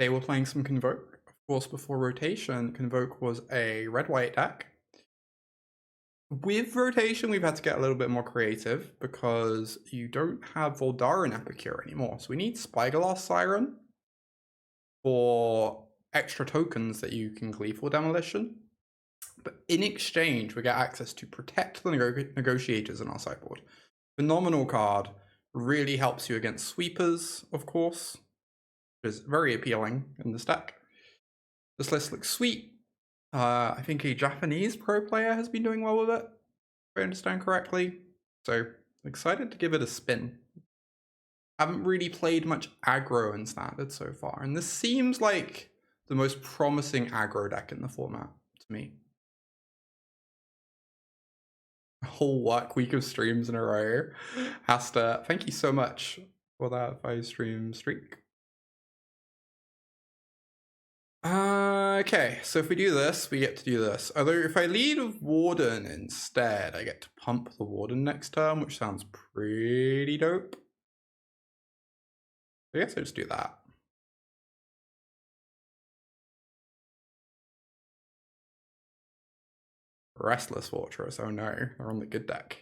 They were playing some Convoke. Of course, before rotation, Convoke was a red-white deck. With rotation, we've had to get a little bit more creative because you don't have Voldaren Epicure anymore. So we need Spyglass Siren for extra tokens that you can Gleeful Demolition. But in exchange, we get access to Protect the Negotiators in our sideboard. Phenomenal card. Really helps you against sweepers, of course, which is very appealing in this deck. This list looks sweet. I think a Japanese pro player has been doing well with it, if I understand correctly. So, excited to give it a spin. Haven't really played much aggro in Standard so far, and this seems like the most promising aggro deck in the format to me. A whole work week of streams in a row. Hasta, thank you so much for that 5-stream streak. Okay, so if we do this, we get to do this. Although if I lead with Warden instead, I get to pump the Warden next turn, which sounds pretty dope. I guess I'll just do that. Restless Fortress, oh no, they're on the good deck.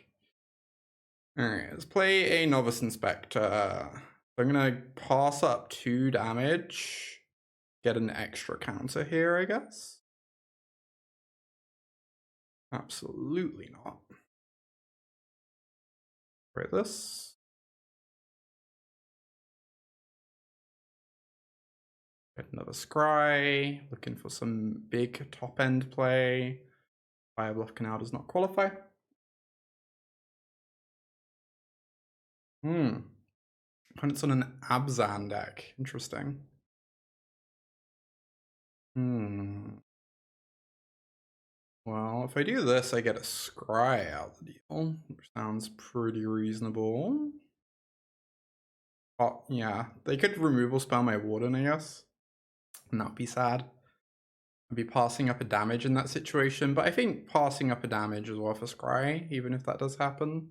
Alright, let's play a Novice Inspector. I'm gonna pass up 2 damage. Get an extra counter here, I guess. Absolutely not. Try this. Get another Scry. Looking for some big top end play. Spirebluff Canal does not qualify. Opponent's on an Abzan deck. Interesting. Well, if I do this, I get a Scry out the deal, which sounds pretty reasonable. Oh, yeah. They could removal spell my Warden, I guess. And that'd be sad. I'd be passing up a damage in that situation, but I think passing up a damage is worth a Scry, even if that does happen.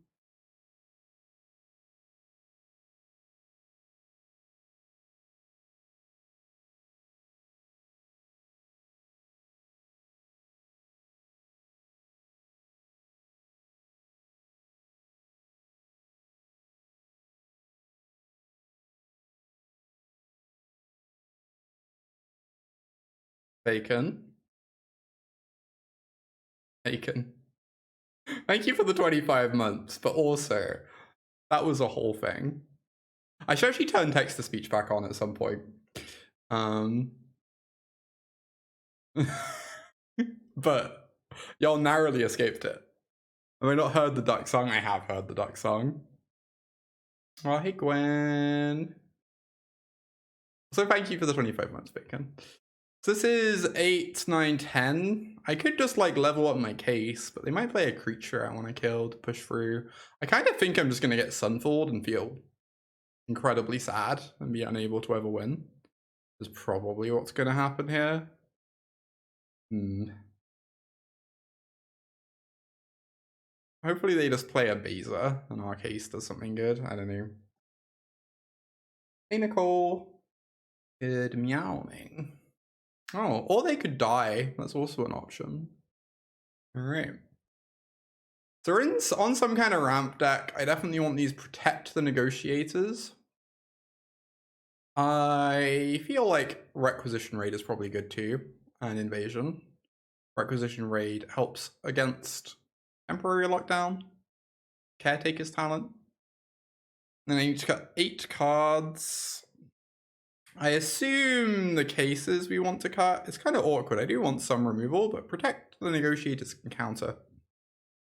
Bacon. Thank you for the 25 months, but also, that was a whole thing. I should actually turn text-to-speech back on at some point. But y'all narrowly escaped it. Have I not heard the duck song? I have heard the duck song. Oh, hey Gwen. So thank you for the 25 months, Bacon. So this is 8, 9, 10. I could just like level up my case, but they might play a creature I want to kill to push through. I kind of think I'm just going to get Sunfalled and feel incredibly sad and be unable to ever win. Is probably what's going to happen here. Hopefully they just play a Baser and our case does something good. I don't know. Hey Nicole. Good meowing. Oh, or they could die. That's also an option. Alright. So we're on some kind of ramp deck. I definitely want these Protect the Negotiators. I feel like Requisition Raid is probably good too. And Invasion. Requisition Raid helps against Temporary Lockdown. Caretaker's Talent. Then I need to cut 8 cards. I assume the cases we want to cut. It's kind of awkward. I do want some removal, but Protect the Negotiators can counter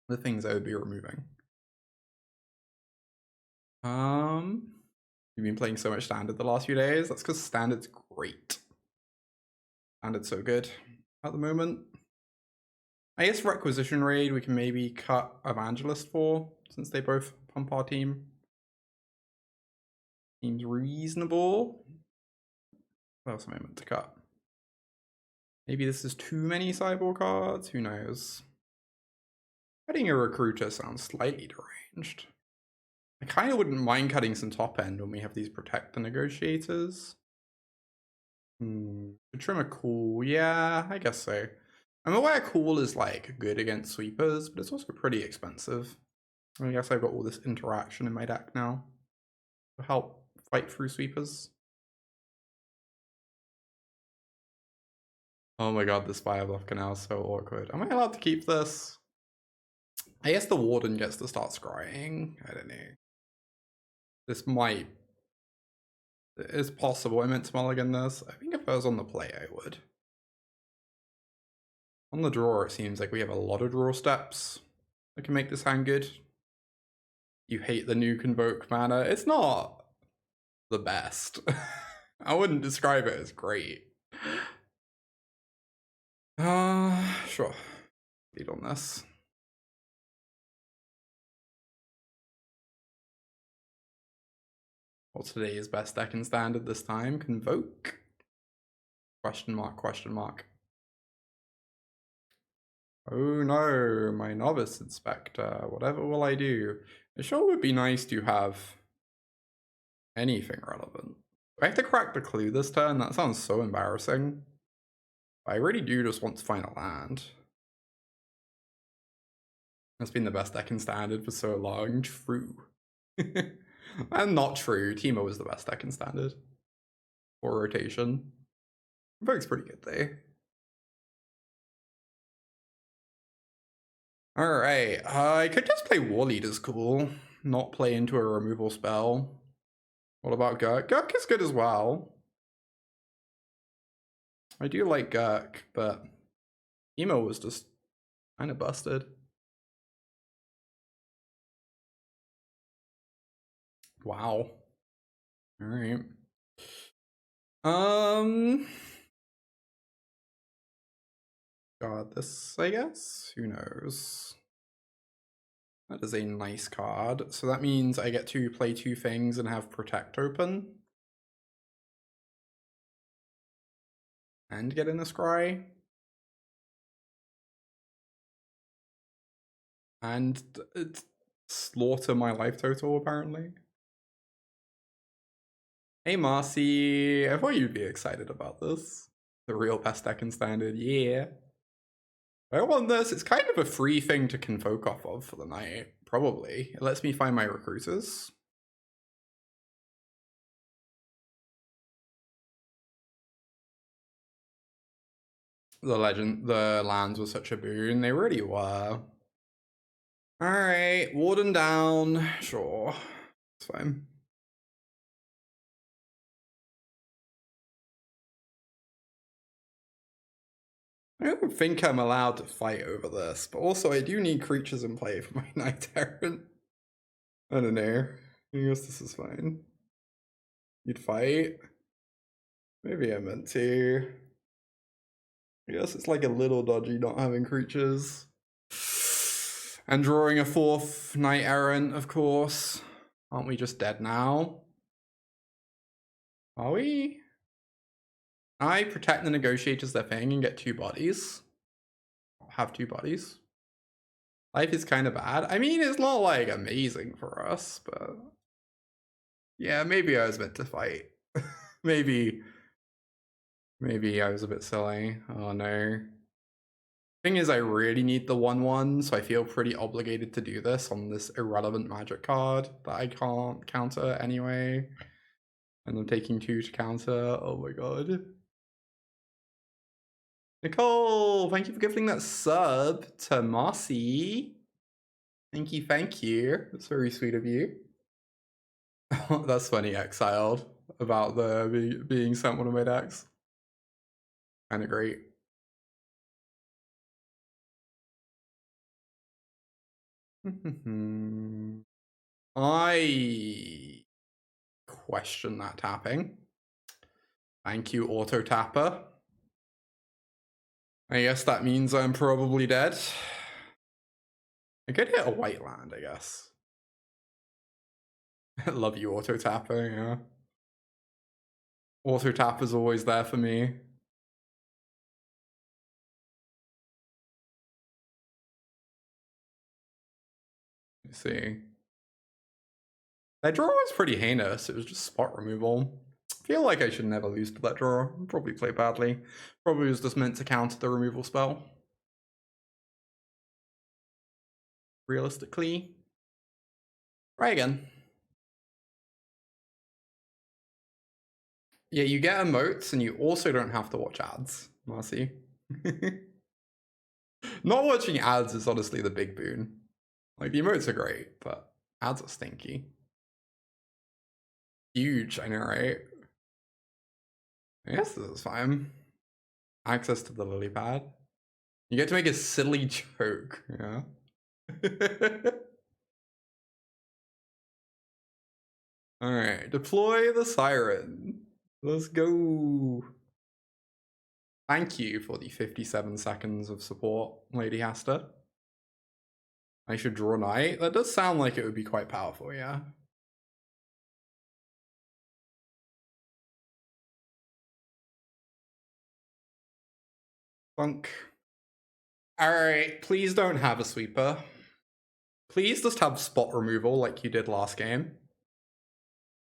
the things I would be removing. You've been playing so much Standard the last few days. That's because Standard's great. Standard's so good at the moment. I guess Requisition Raid we can maybe cut Evangelist for, since they both pump our team. Seems reasonable. What else am I meant to cut? Maybe this is too many Sideboard cards? Who knows? Cutting a Recruiter sounds slightly deranged. I kind of wouldn't mind cutting some top end when we have these Protect the Negotiators. Trim a cool, yeah, I guess so. I'm aware cool is like good against sweepers, but it's also pretty expensive. I guess I've got all this interaction in my deck now to help fight through sweepers. Oh my god, this Spirebluff Canal is so awkward. Am I allowed to keep this? I guess the Warden gets to start scrying. I don't know. This might... It's possible I meant to mulligan this. I think if I was on the play, I would. On the draw, it seems like we have a lot of draw steps that can make this hand good. You hate the new Convoke mana. It's not the best. I wouldn't describe it as great. Sure. Lead on this. What's today's best deck in standard this time? Convoke? Question mark, question mark. Oh no, my Novice Inspector. Whatever will I do? It sure would be nice to have anything relevant. Do I have to crack the clue this turn? That sounds so embarrassing. I really do just want to find a land. That's been the best deck in standard for so long. True. And not true. Teemo was the best deck in standard. For rotation. Convoke's pretty good though. Alright, I could just play Warleader's cool. Not play into a removal spell. What about Gurk? Gurk is good as well. I do like Gurk, but Emo was just kind of busted. Wow. Alright. God, this, I guess? Who knows? That is a nice card. So that means I get to play two things and have Protect open. And get in a Scry. And slaughter my life total, apparently. Hey Marcy, I thought you'd be excited about this. The real best deck in standard, yeah. I want this. It's kind of a free thing to Convoke off of for the night, probably. It lets me find my recruiters. The lands were such a boon. They really were. Alright, Warden down. Sure. It's fine. I don't think I'm allowed to fight over this, but also I do need creatures in play for my Knight-Errant. I don't know. I guess this is fine. You'd fight? Maybe I meant to. I guess it's like a little dodgy not having creatures. And drawing a fourth Knight-Errant, of course. Aren't we just dead now? Are we? I protect the negotiators their thing and get two bodies. I'll have two bodies. Life is kind of bad. I mean, it's not like amazing for us, but yeah, maybe I was meant to fight. maybe I was a bit silly. Oh no. Thing is, I really need the 1/1, so I feel pretty obligated to do this on this irrelevant magic card that I can't counter anyway. And I'm taking 2 to counter. Oh my god. Nicole, thank you for gifting that sub to Marcy. Thank you, thank you. That's very sweet of you. That's funny, Exiled, about the being sent one of my decks. Kind of great. I question that tapping. Thank you, Auto Tapper. I guess that means I'm probably dead. I could hit a white land, I guess. I love you, Auto Tapper, yeah. Auto Tapper's always there for me. Let's see. That draw was pretty heinous. It was just spot removal. feel like I should never lose to that draw. Probably play badly. Probably was just meant to counter the removal spell. Realistically. Try again. Yeah, you get emotes and you also don't have to watch ads, Marcy. Not watching ads is honestly the big boon. Like, the emotes are great, but ads are stinky. Huge, I know, right? I guess this is fine. Access to the lily pad. You get to make a silly joke, yeah? Alright, deploy the Siren. Let's go. Thank you for the 57 seconds of support, Lady Hasta. I should draw Knight. That does sound like it would be quite powerful, yeah. Funk. Alright, please don't have a sweeper. Please just have spot removal like you did last game.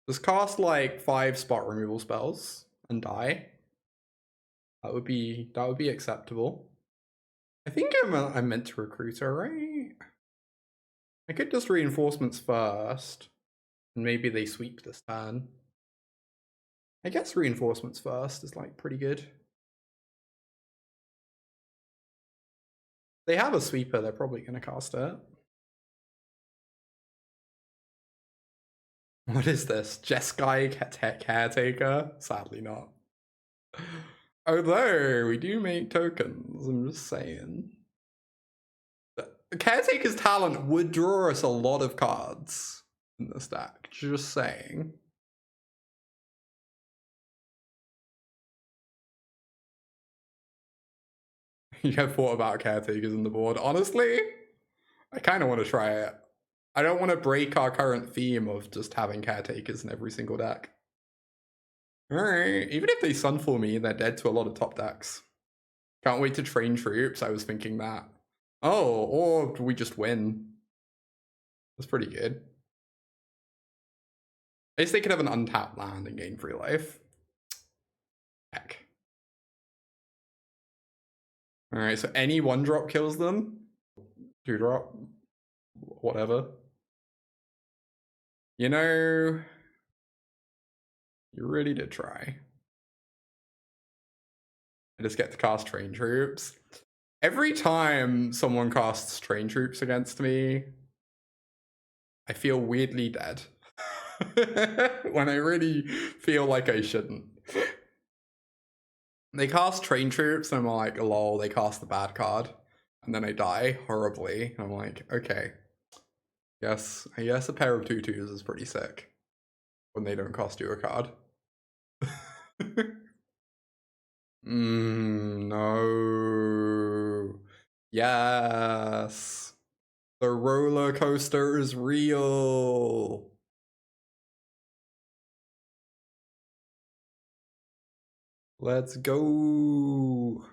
Just cast like 5 spot removal spells and die. That would be acceptable. I think I'm meant to recruit her, right? I could just reinforcements first. And maybe they sweep this turn. I guess reinforcements first is like pretty good. They have a sweeper, they're probably gonna cast it. What is this? Jeskai Caretaker? Sadly not. Although, we do make tokens, I'm just saying. The Caretaker's talent would draw us a lot of cards in the stack, just saying. You have thought about Caretakers in the board. Honestly, I kind of want to try it. I don't want to break our current theme of just having Caretakers in every single deck. Alright, even if they Sunfall me, they're dead to a lot of top decks. Can't wait to train troops, I was thinking that. Oh, or we just win. That's pretty good. At least they could have an untapped land and gain free life. Heck. Alright, so any 1-drop kills them. 2-drop. Whatever. You know, you really did try. I just get to cast train troops. Every time someone casts train troops against me, I feel weirdly dead. When I really feel like I shouldn't. They cast train troops and I'm like, lol, they cast the bad card. And then I die horribly. And I'm like, okay. Yes, I guess a pair of 2/2s is pretty sick. When they don't cost you a card. No. Yes. The roller coaster is real. Let's go.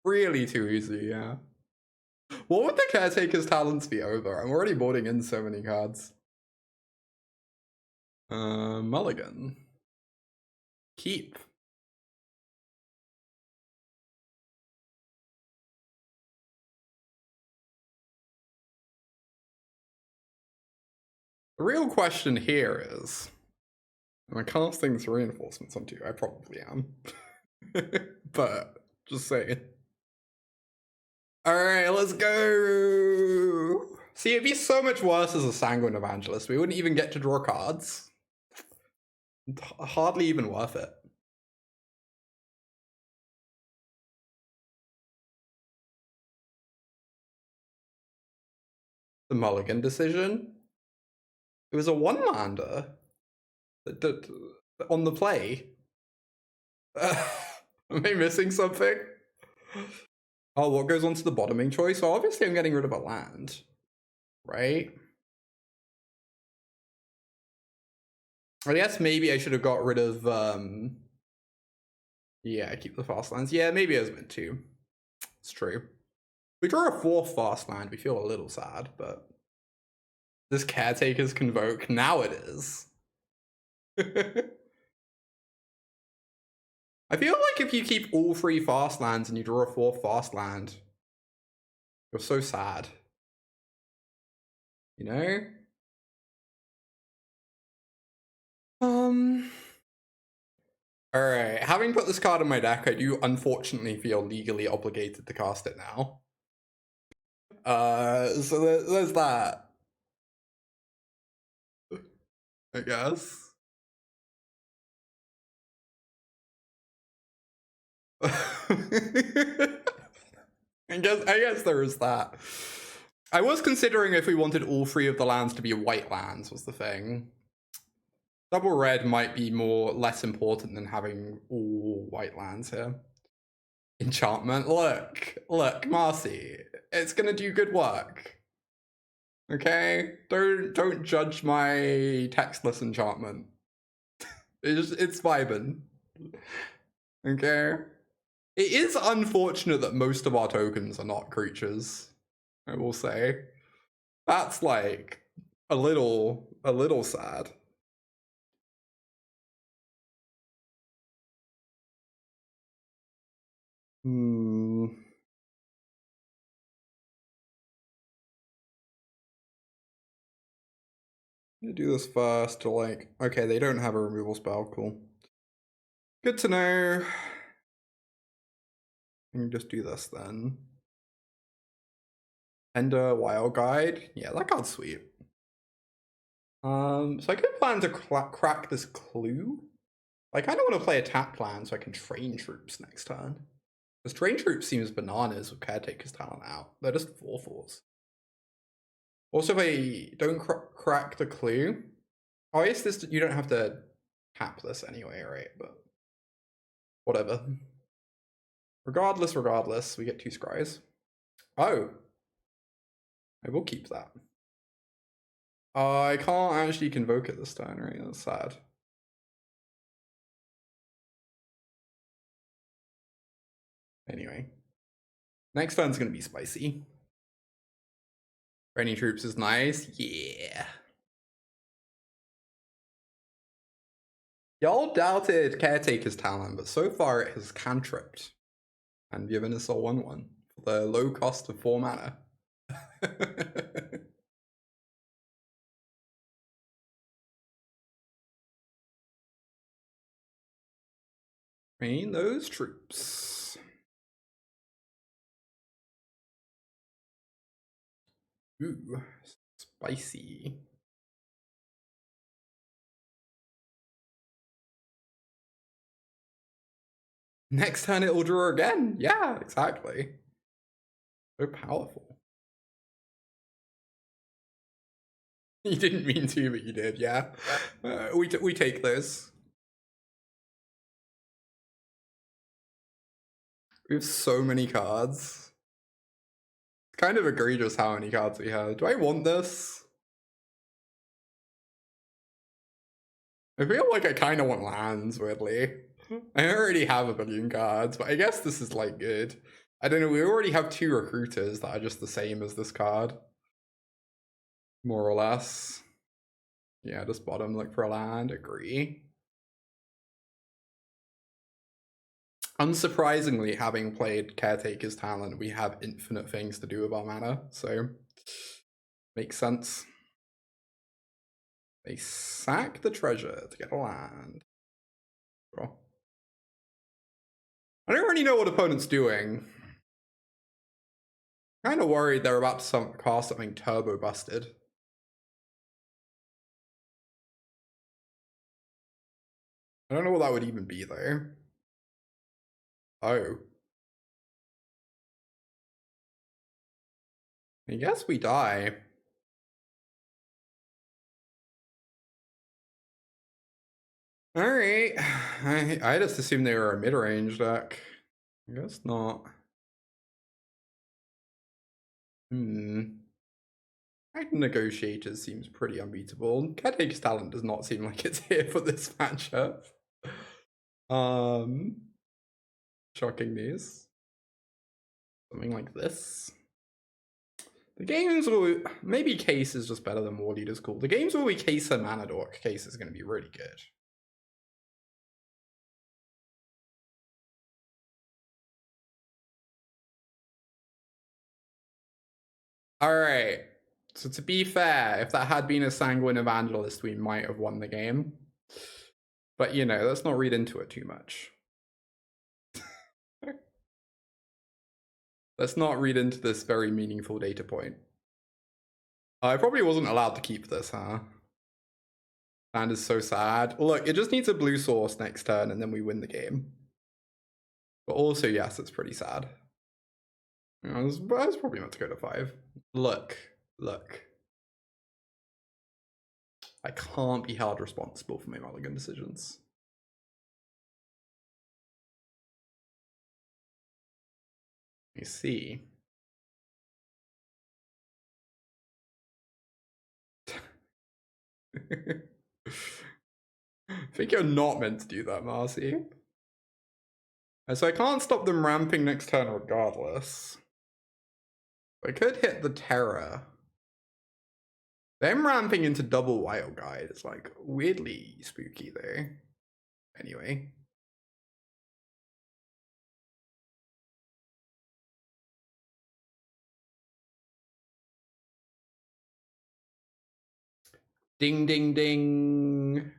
Really too easy, yeah. What would the Caretaker's talents be over? I'm already boarding in so many cards. Mulligan. Keep. The real question here is, am I casting this reinforcements onto you? I probably am. But, just saying. Alright, let's go! See, it'd be so much worse as a Sanguine Evangelist. We wouldn't even get to draw cards. Hardly even worth it. The Mulligan decision? It was a 1-lander on the play. Am I missing something? Oh, what goes on to the bottoming choice? Well, obviously I'm getting rid of a land, right? I guess maybe I should have got rid of, yeah, keep the fast lands. Yeah, maybe I was meant to. It's true. We draw a 4th fast land, we feel a little sad, but This Caretaker's Convoke, now it is. I feel like if you keep all 3 fast lands and you draw a 4th fast land, you're so sad. You know? Alright, having put this card in my deck, I do unfortunately feel legally obligated to cast it now. So there's that. I guess. I guess there is that. I was considering if we wanted all 3 of the lands to be white lands was the thing. Double red might be less important than having all white lands here. Enchantment, look, Marcy, it's gonna do good work. Okay, don't judge my textless enchantment. It's vibing. Okay. It is unfortunate that most of our tokens are not creatures, I will say. That's like a little sad. I'm gonna do this first to like, okay, they don't have a removal spell, cool. Good to know. I can just do this then. Ender Wild Guide. Yeah, that card's sweet. So I could plan to crack this clue. I kind of want to play a tap plan so I can train troops next turn. Because train troops seems bananas with Caretaker's Talent out. They're just 4/4s. Also, if I don't crack the clue, oh, I guess this you don't have to tap this anyway, right? But whatever. Regardless, we get 2 scries. Oh, I will keep that. I can't actually convoke it this turn, right? That's sad. Anyway, next turn's gonna be spicy. Training troops is nice. Yeah. Y'all doubted Caretaker's Talent, but so far it has cantripped and given us a 1/1 for the low cost of 4 mana. Train those troops. Ooh, spicy. Next turn it will draw again. Yeah, exactly. So powerful. You didn't mean to, but you did, yeah. We take this. We have so many cards. It's kind of egregious how many cards we have. Do I want this? I feel like I kind of want lands, weirdly. I already have a billion cards, but I guess this is like good. I don't know, we already have 2 recruiters that are just the same as this card. More or less. Yeah, just bottom look for a land, agree. Unsurprisingly, having played Caretaker's Talent, we have infinite things to do with our mana, so makes sense. They sack the treasure to get a land. Sure. I don't really know what opponent's doing. Kind of worried they're about to cast something turbo busted. I don't know what that would even be though. Oh. I guess we die. Alright. I just assumed they were a mid-range deck. I guess not. Knight-Errant Negotiators seems pretty unbeatable. Caretaker's Talent does not seem like it's here for this matchup. Shocking news. Something like this. The games will... Maybe Case is just better than Warleader's cool. The games where we Case a Mana Dork, Case is going to be really good. Alright. So to be fair, if that had been a Sanguine Evangelist, we might have won the game. But, you know, let's not read into it too much. Let's not read into this very meaningful data point. I probably wasn't allowed to keep this, huh? Land is so sad. Look, it just needs a blue source next turn and then we win the game. But also, yes, it's pretty sad. You know, I was probably meant to go to 5. Look. I can't be held responsible for my mulligan decisions. You see. I think you're not meant to do that, Marcy. So I can't stop them ramping next turn regardless. I could hit the Terror. Them ramping into double Wild Guide is like weirdly spooky though. Anyway. Ding, ding, ding.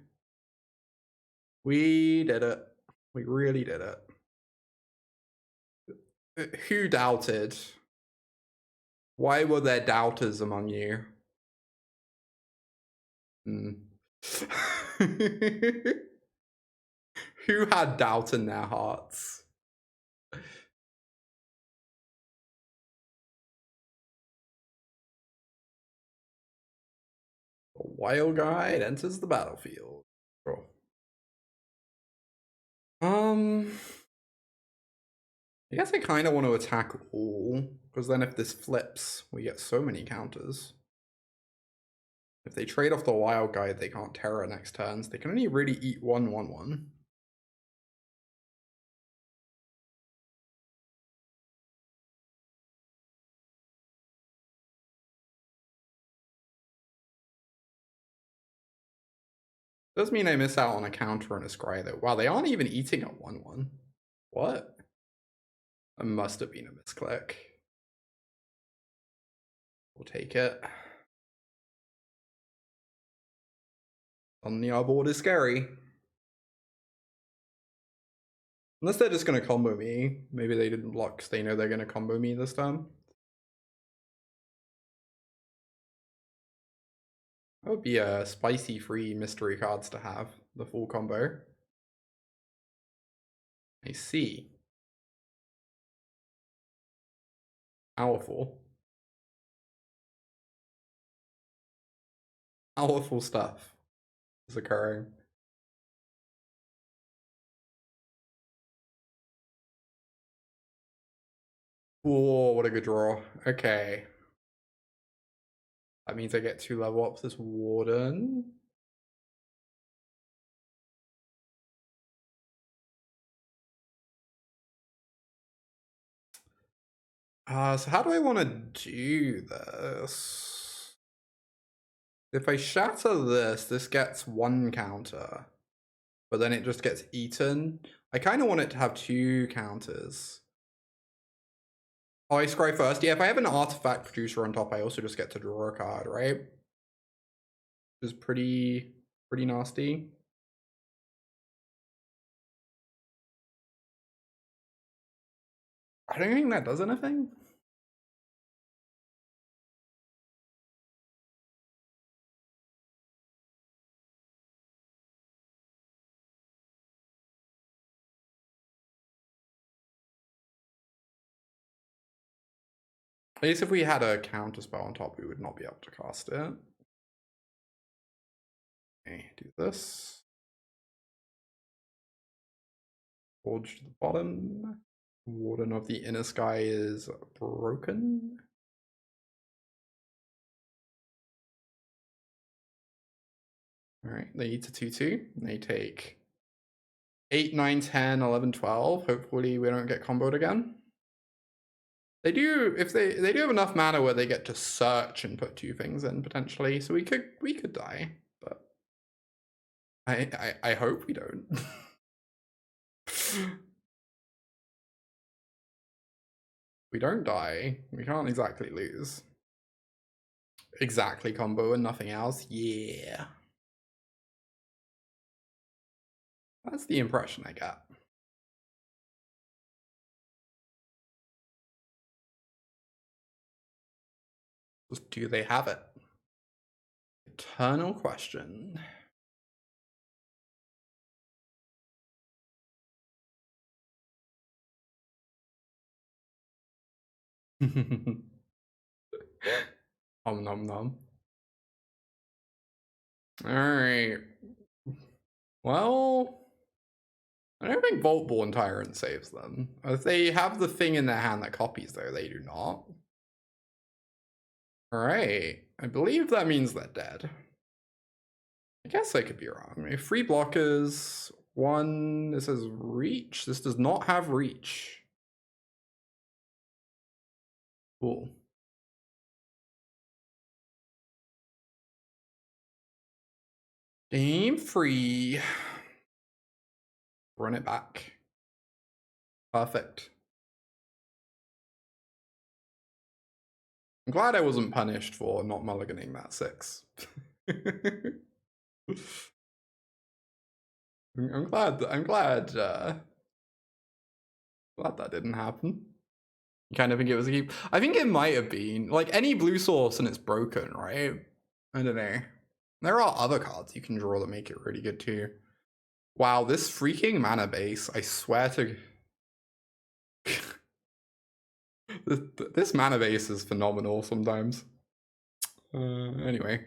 We did it. We really did it. Who doubted? Why were there doubters among you? Who had doubt in their hearts? A Wild Guide enters the battlefield. Oh. I guess I kind of want to attack all, because then if this flips, we get so many counters. If they trade off the Wild Guide, they can't Terror next turns. They can only really eat 1/1/1. Does mean I miss out on a counter and a scry though. Wow, they aren't even eating at 1/1. What? That must have been a misclick. We'll take it. Suddenly our board is scary. Unless they're just going to combo me. Maybe they didn't block because they know they're going to combo me this time. That would be a spicy free mystery cards to have, the full combo. I see. Powerful. Powerful stuff is occurring. Whoa, what a good draw. Okay. That means I get 2 level ups this Warden. So how do I want to do this? If I shatter this, this gets 1 counter. But then it just gets eaten. I kind of want it to have 2 counters. Oh, I scry first. Yeah, if I have an artifact producer on top, I also just get to draw a card, right? Which is pretty nasty. I don't think that does anything. At least if we had a counter spell on top, we would not be able to cast it. Okay, do this. Forge to the bottom. Warden of the Inner Sky is broken. Alright, they eat a 2/2. They take 8, 9, 10, 11, 12. Hopefully we don't get comboed again. They do, if they do have enough mana where they get to search and put 2 things in potentially, so we could die, but I hope we don't. We don't die, we can't exactly lose. Exactly combo and nothing else, yeah. That's the impression I get. Do they have it? Eternal question. Nom nom nom. Alright. Well, I don't think Vaultborn Tyrant saves them. If they have the thing in their hand that copies, though, they do not. Alright. I believe that means they're dead. I guess I could be wrong. 3 blockers. 1, this says reach. This does not have reach. Cool. Game 3. Run it back. Perfect. I'm glad I wasn't punished for not mulliganing that 6. I'm glad that didn't happen. You kind of think it was a keep? I think it might have been. Like, any blue source and it's broken, right? I don't know. There are other cards you can draw that make it really good too. Wow, this freaking mana base, I swear to... this mana base is phenomenal sometimes. Anyway.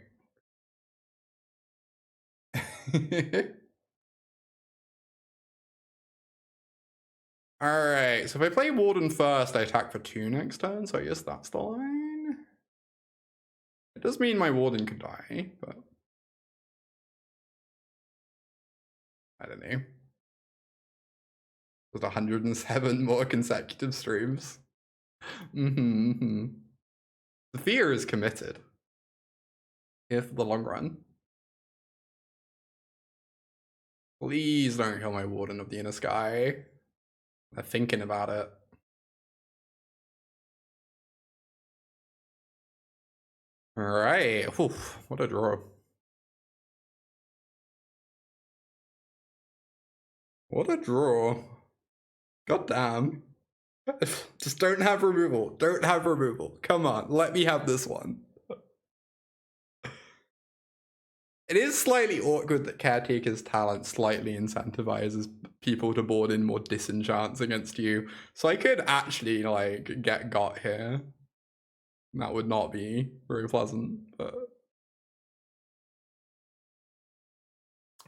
Alright, so if I play Warden first, I attack for 2 next turn, so I guess that's the line. It does mean my Warden could die, but... I don't know. Just 107 more consecutive streams. The fear is committed. Here for the long run. Please don't kill my Warden of the Inner Sky. They're thinking about it. Alright. What a draw. What a draw. God damn. Just don't have removal. Don't have removal. Come on, let me have this one. It is slightly awkward that Caretaker's talent slightly incentivizes people to board in more disenchants against you. So I could actually, like, get got here. That would not be very pleasant, but...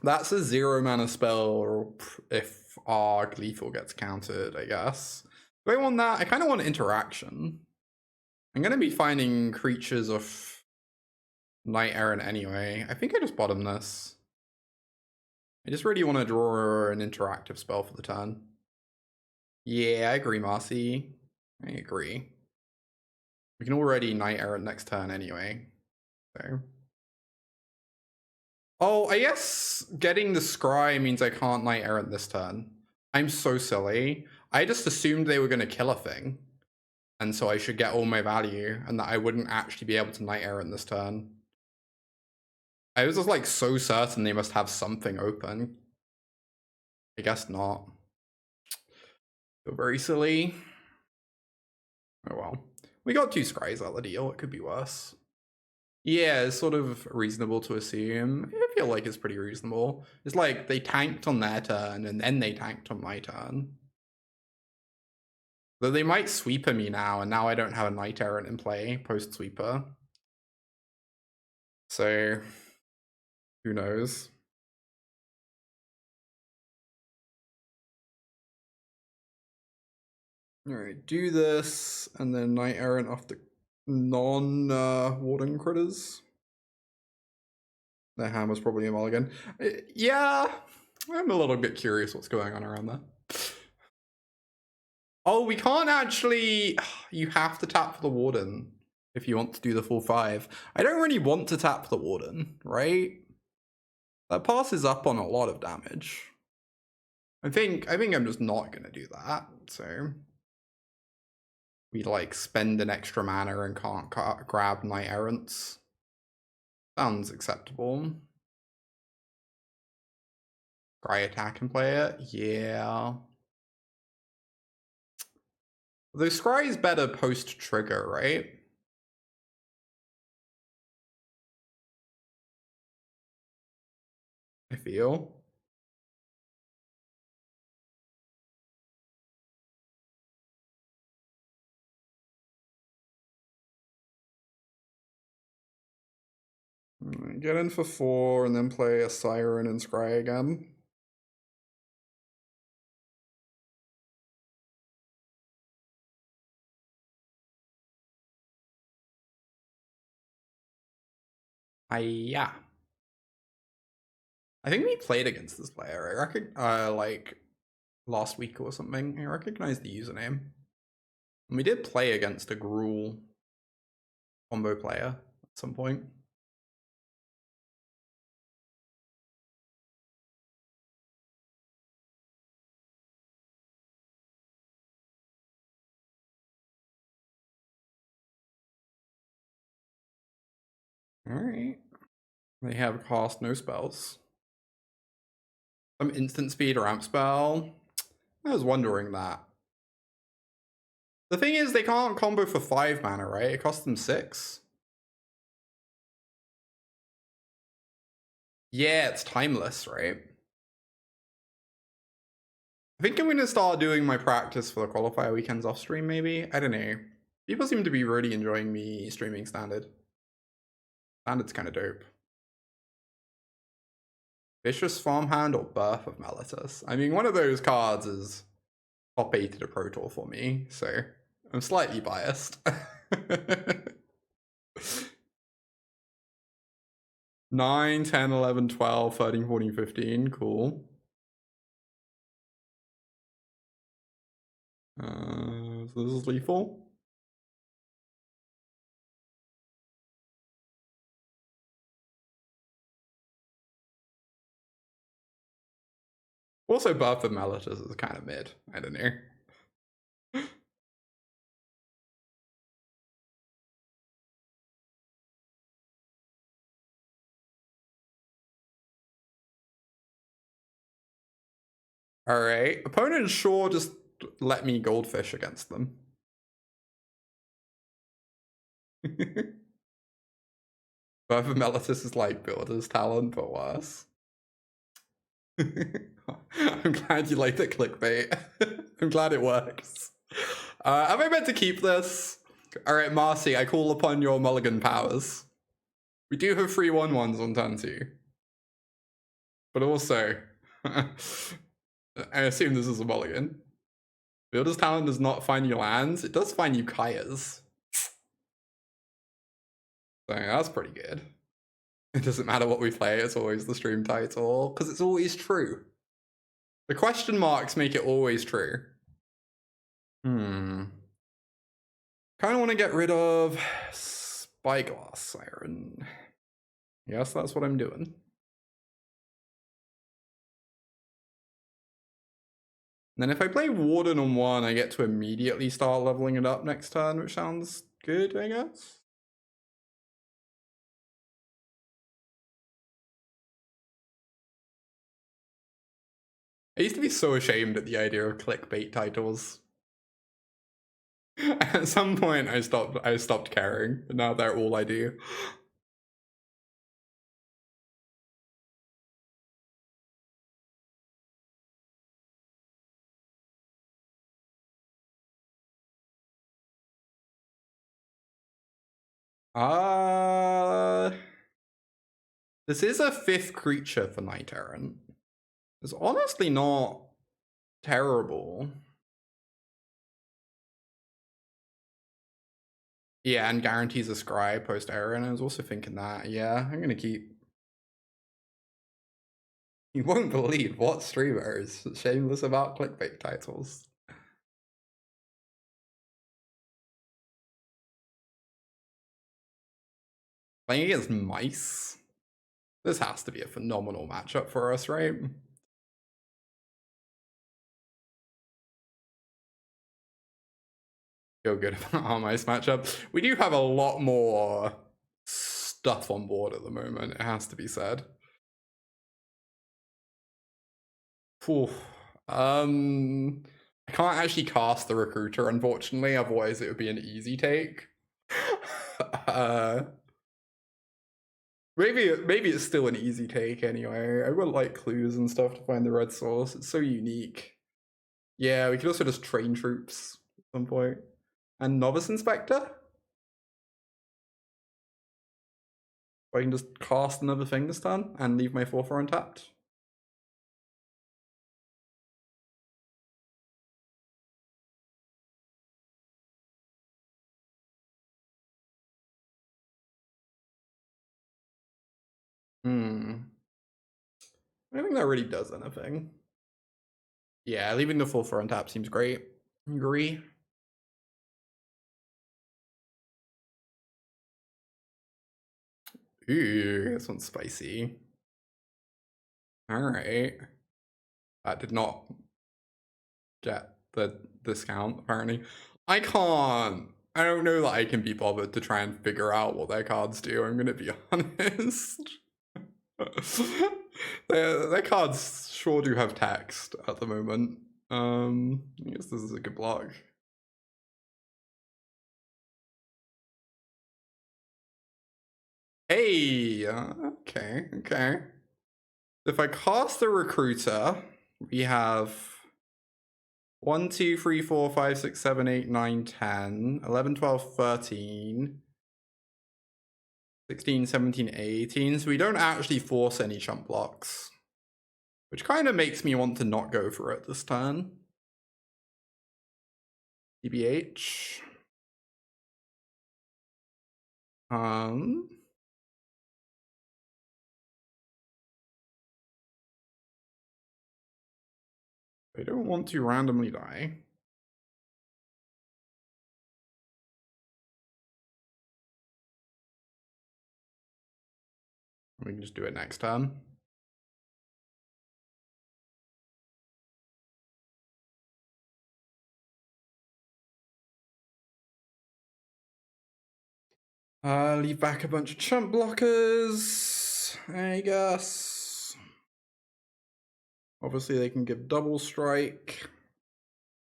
That's a 0 mana spell if our Gleeful gets countered, I guess. Do I want that? I kind of want interaction. I'm going to be finding creatures of Knight-Errant anyway. I think I just bottom this. I just really want to draw an interactive spell for the turn. Yeah, I agree, Marcy. I agree. We can already Knight-Errant next turn anyway. So. Oh, I guess getting the Scry means I can't Knight-Errant this turn. I'm so silly. I just assumed they were going to kill a thing. And so I should get all my value, and that I wouldn't actually be able to Knight-Errant this turn. I was just like so certain they must have something open. I guess not. Feel very silly. Oh well. We got 2 Scries out of the deal. It could be worse. Yeah, it's sort of reasonable to assume. I feel like it's pretty reasonable. It's like they tanked on their turn, and then they tanked on my turn. Though they might sweeper me now, and now I don't have a Knight-Errant in play post-sweeper. So, who knows? Alright, do this, and then Knight-Errant off the non-Warden critters. The hammer's probably a mulligan. Yeah, I'm a little bit curious what's going on around that. Oh, we can't actually... You have to tap for the Warden if you want to do the full 5. I don't really want to tap the Warden, right? That passes up on a lot of damage. I think I'm just not going to do that, so... We, like, spend an extra mana and can't grab Knight-Errants. Sounds acceptable. Scry attack and play it? Yeah. Though Scry is better post-trigger, right? I feel. Get in for 4 and then play a Siren and Scry again. Yeah. I think we played against this player. I reckon, like last week or something. I recognize the username. And we did play against a Gruul combo player at some point. Alright. They have cast no spells. Some instant speed ramp spell. I was wondering that. The thing is, they can't combo for 5 mana, right? It costs them 6. Yeah, it's timeless, right? I think I'm going to start doing my practice for the qualifier weekends off stream, maybe? I don't know. People seem to be really enjoying me streaming Standard. Standard's kind of dope. Vicious Farmhand or Birth of Meletus? I mean, one of those cards is top 8 at a Pro Tour for me, so I'm slightly biased. 9, 10, 11, 12, 13, 14, 15. Cool. So this is lethal. Also, Birth of Meletus is kind of mid. I don't know. Alright. Opponent sure just let me goldfish against them. Birth of Meletus is like Builder's Talent, but worse. I'm glad you like the clickbait. I'm glad it works. Am I meant to keep this? Alright, Marcy, I call upon your mulligan powers. We do have 3 1/1s on turn 2. But also, I assume this is a mulligan. Builder's Talent does not find you lands. It does find you Kayas. So that's pretty good. It doesn't matter what we play, it's always the stream title, because it's always true. The question marks make it always true. Kind of want to get rid of Spyglass Siren. Yes, that's what I'm doing. And then if I play Warden on 1, I get to immediately start leveling it up next turn, which sounds good, I guess. I used to be so ashamed at the idea of clickbait titles. At some point, I stopped caring, but now they're all I do. This is a 5th creature for Knight-Errant. It's honestly not terrible. Yeah, and guarantees a scry post-Errant. I was also thinking that. Yeah, I'm gonna keep. You won't believe what streamer is shameless about clickbait titles. Playing against mice. This has to be a phenomenal matchup for us, right? Feel good about our mice matchup. We do have a lot more stuff on board at the moment, it has to be said. Whew. I can't actually cast the Recruiter, unfortunately, otherwise it would be an easy take. Maybe it's still an easy take anyway. I would like clues and stuff to find the red source. It's so unique. Yeah, we could also just train troops at some point. And Novice Inspector? I can just cast another thing this turn and leave my 4/4 untapped. I don't think that really does anything. Yeah, leaving the 4/4 untapped seems great. Agree. Ooh, this one's spicy. Alright. That did not get the discount, apparently. I don't know that I can be bothered to try and figure out what their cards do, I'm gonna be honest. their cards sure do have text at the moment. I guess this is a good block. Hey, okay. If I cast the Recruiter, we have 1, 2, 3, 4, 5, 6, 7, 8, 9, 10, 11, 12, 13, 16, 17, 18. So we don't actually force any chump blocks, which kind of makes me want to not go for it this turn. TBH. I don't want to randomly die. We can just do it next turn. Leave back a bunch of chump blockers, I guess. Obviously, they can give double strike.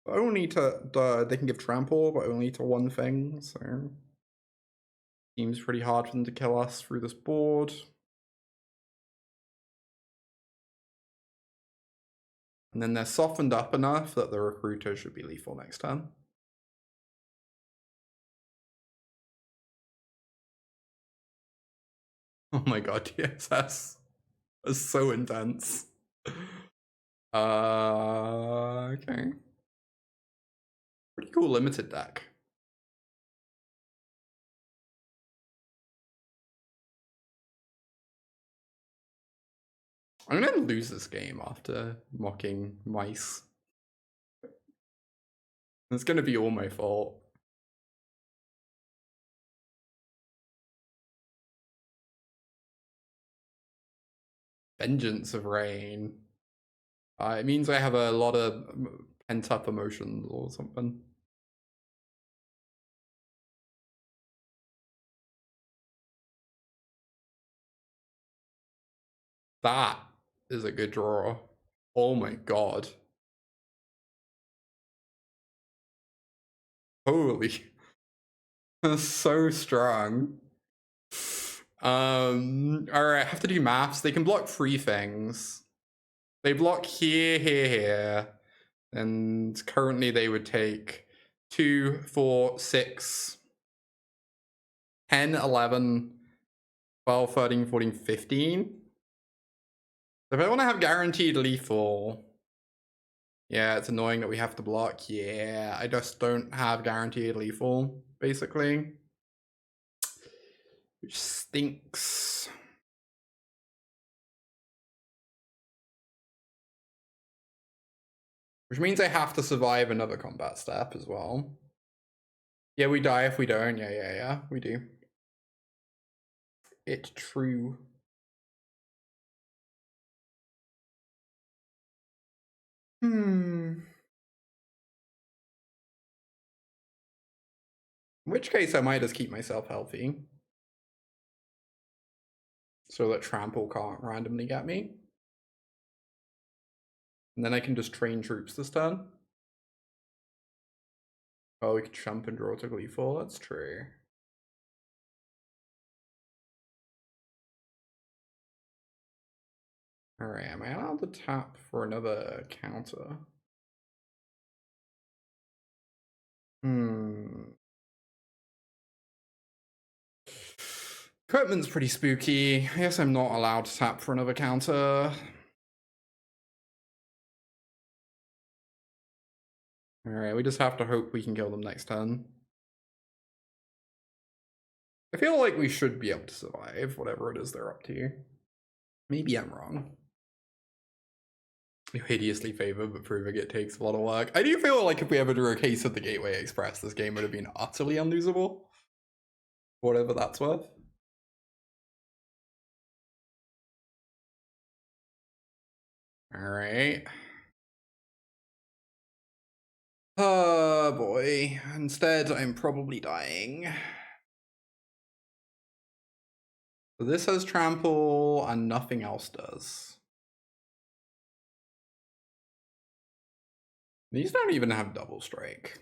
Only to they can give trample, but only to one thing. So seems pretty hard for them to kill us through this board. And then they're softened up enough that the Recruiter should be lethal next turn. Oh my god, DSS is so intense. Okay. Pretty cool limited deck. I'm gonna lose this game after mocking mice. It's gonna be all my fault. Vengeance of Rain. It means I have a lot of pent-up emotions or something. That is a good draw. Oh my god. Holy. That's so strong. Alright, I have to do maths. They can block 3 things. They block here, here, here. And currently they would take 2, 4, 6, 10, 11, 12, 13, 14, 15. If I want to have guaranteed lethal, yeah, it's annoying that we have to block. Yeah, I just don't have guaranteed lethal, basically. Which stinks. Which means I have to survive another combat step as well. Yeah, we die if we don't. Yeah, we do. it true. In which case I might just keep myself healthy, so that trample can't randomly get me. And then I can just train troops this turn. Oh, we could jump and draw to Gleeful, that's true. Alright, am I allowed to tap for another counter? Equipment's pretty spooky. I guess I'm not allowed to tap for another counter. Alright, we just have to hope we can kill them next turn. I feel like we should be able to survive whatever it is they're up to. Maybe I'm wrong. You hideously favor, but proving it takes a lot of work. I do feel like if we ever drew a case of the Gateway Express, this game would have been utterly unlosable. Whatever that's worth. Alright. Oh boy. Instead, I'm probably dying. So this has trample and nothing else does. These don't even have double strike.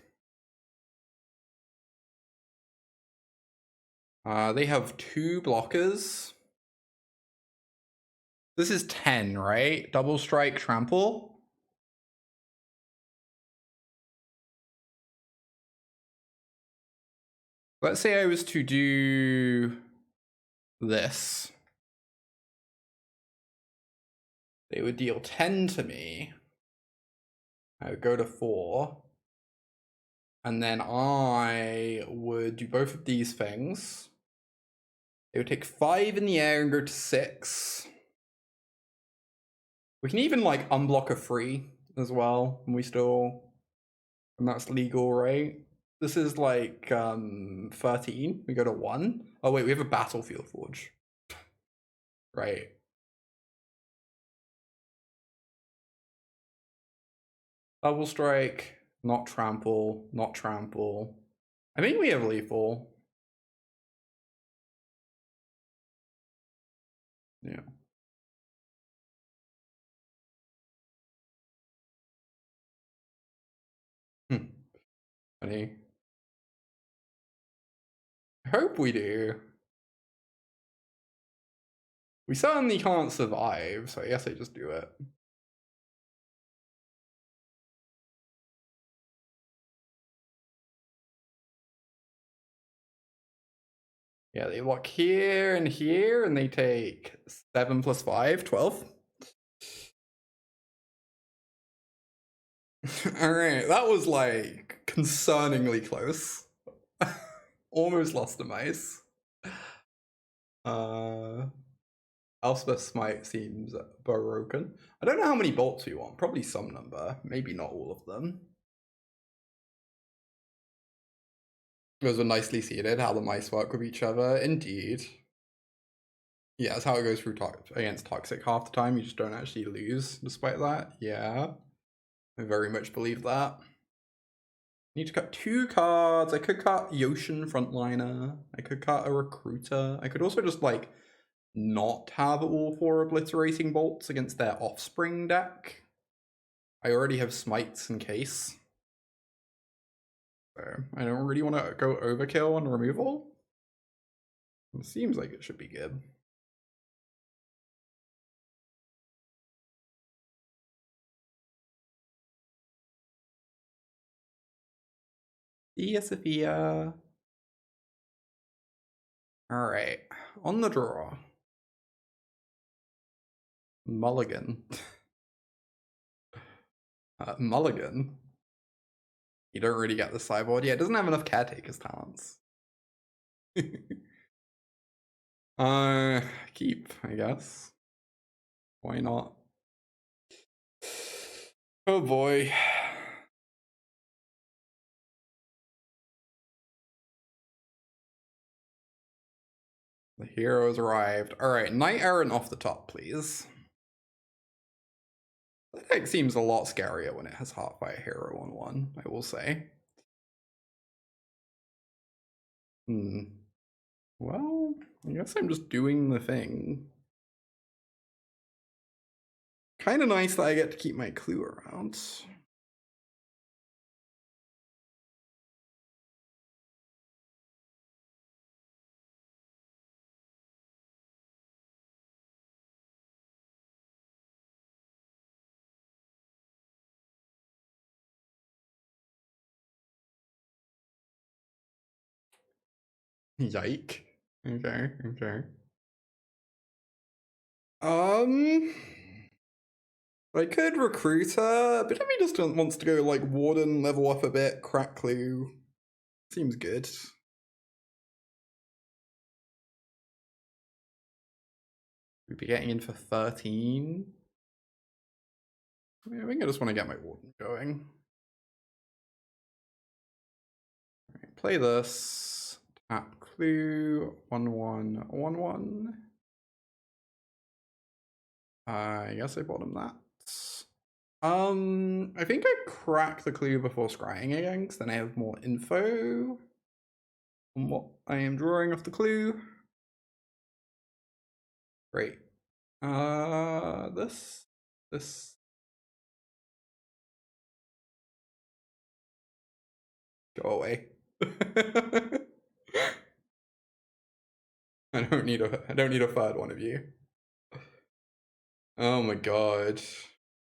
They have 2 blockers. This is 10, right? Double strike, trample. Let's say I was to do this. They would deal 10 to me. I would go to 4. And then I would do both of these things. They would take 5 in the air and go to 6. We can even like unblock a 3 as well, and and that's legal, right? This is like 13. We go to 1. Oh wait, we have a Battlefield Forge. Right. Double strike, not trample, not trample. I think we have lethal. Yeah. Funny. I hope we do. We certainly can't survive, so I guess I just do it. Yeah, they lock here, and they take 7 plus 5, 12. Alright, that was like concerningly close. Almost lost the mice. Elspeth Smite seems broken. I don't know how many bolts we want. Probably some number. Maybe not all of them. Those are nicely seated, how the mice work with each other. Indeed. Yeah, that's how it goes through against Toxic half the time. You just don't actually lose despite that. Yeah. I very much believe that. Need to cut 2 cards. I could cut Yotian Frontliner. I could cut a Recruiter. I could also just like not have all 4 Obliterating Bolts against their Offspring deck. I already have Smites in case. So I don't really want to go overkill on removal. It seems like it should be good. See ya, Sophia. Alright, on the draw. Mulligan. Mulligan. You don't really get the sideboard. Yeah, it doesn't have enough Caretaker's talents. Keep, I guess. Why not? Oh boy. The heroes arrived. Alright, Knight-Errant off the top, please. That deck seems a lot scarier when it has Heartfire Hero on one, I will say. Well, I guess I'm just doing the thing. Kind of nice that I get to keep my clue around. Yike. Okay, okay. I could recruit her, but if he just wants to go like Warden, level up a bit, crack clue. Seems good. We'd be getting in for 13. I think I just want to get my Warden going. Right, play this. Tap clue. 1/1/1/1. I guess I bottom that. I think I crack the clue before scrying again, because then I have more info on what I am drawing off the clue. Great. This. Go away. I don't need a third one of you. Oh my god.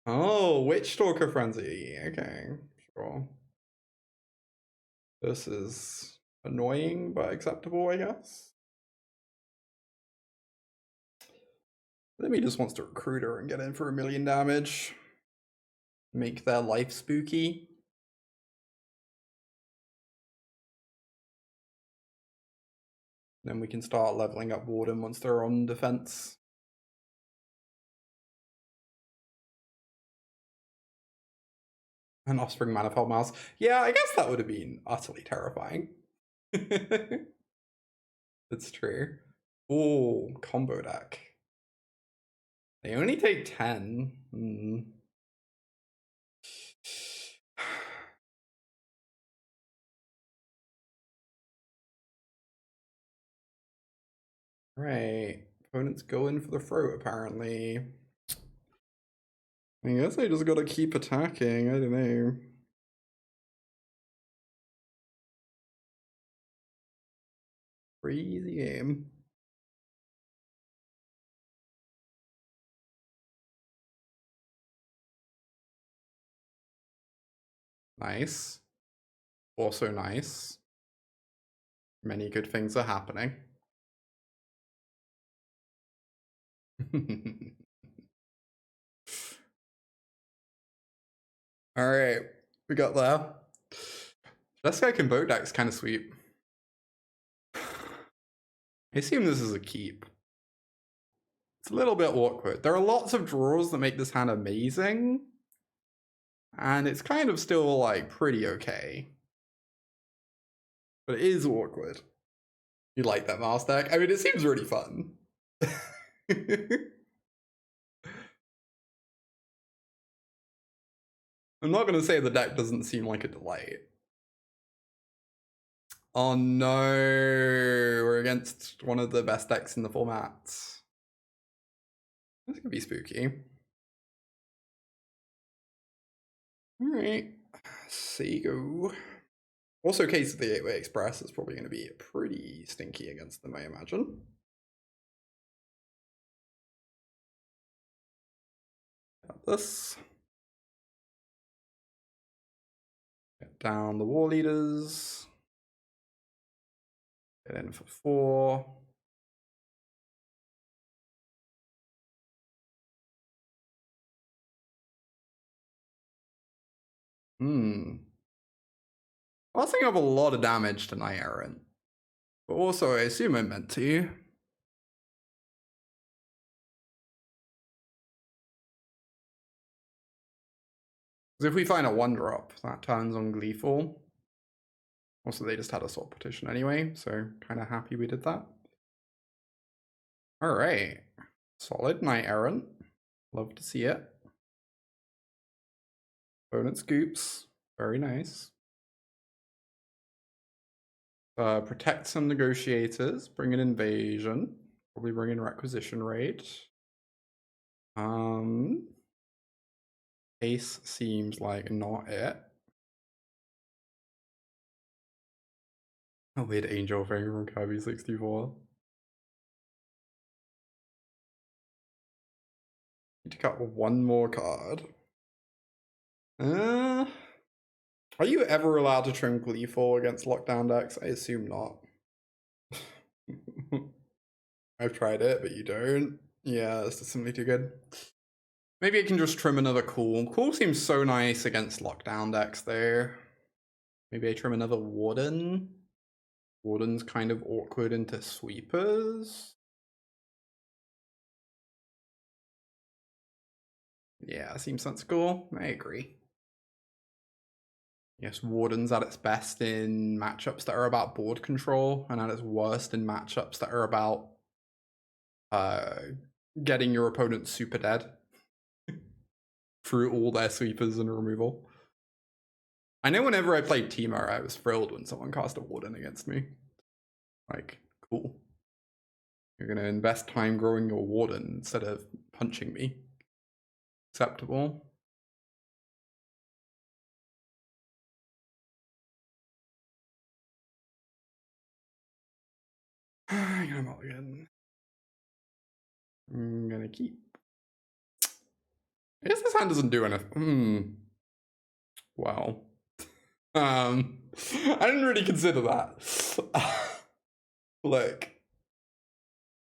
Oh, Witch Stalker Frenzy. Okay, sure. This is annoying but acceptable, I guess. Maybe he just wants to recruit her and get in for 1,000,000 damage. Make their life spooky. Then we can start leveling up Warden once they're on defense. An Offspring Manifold Mouse. Yeah, I guess that would have been utterly terrifying. It's true. Oh, combo deck. They only take 10. Right. Opponents go in for the throat, apparently. I guess I just gotta keep attacking. I don't know. Crazy game. Nice. Also nice. Many good things are happening. Alright, we got there. Jeskai Convoke deck's kind of sweet. I assume this is a keep. It's a little bit awkward. There are lots of draws that make this hand amazing. And it's kind of still, like, pretty okay. But it is awkward. You like that mouse deck? I mean, it seems really fun. I'm not going to say the deck doesn't seem like a delight. Oh no, we're against one of the best decks in the format. This could be spooky. Alright, Sego. Also, Case of the 8-Way Express is probably going to be pretty stinky against them, I imagine. Got this. Get down the Warleaders. Get in for 4. Passing up a lot of damage to Knight-Errant. But also, I assume I meant to. Because if we find a 1-drop, that turns on Gleeful. Also, they just had a Sword Petition anyway, so kind of happy we did that. All right. Solid Knight-Errant. Love to see it. Opponent scoops. Very nice. Protect some Negotiators. Bring an Invasion. Probably bring in Requisition Raid. Ace seems like not it. A weird angel thing from Kirby 64. Need to cut one more card. Are you ever allowed to trim Gleeful against lockdown decks? I assume not. I've tried it, but you don't. Yeah, it's just simply too good. Maybe I can just trim another Cool. Cool seems so nice against lockdown decks there. Maybe I trim another Warden. Warden's kind of awkward into sweepers. Yeah, seems sensible. I agree. Yes, Warden's at its best in matchups that are about board control, and at its worst in matchups that are about getting your opponent super dead through all their sweepers and removal. I know whenever I played Teemo, I was thrilled when someone cast a Warden against me. Like, cool. You're gonna invest time growing your Warden instead of punching me. Acceptable. I'm gonna mulligan. I'm gonna keep. I guess this hand doesn't do anything. Wow. I didn't really consider that. Look.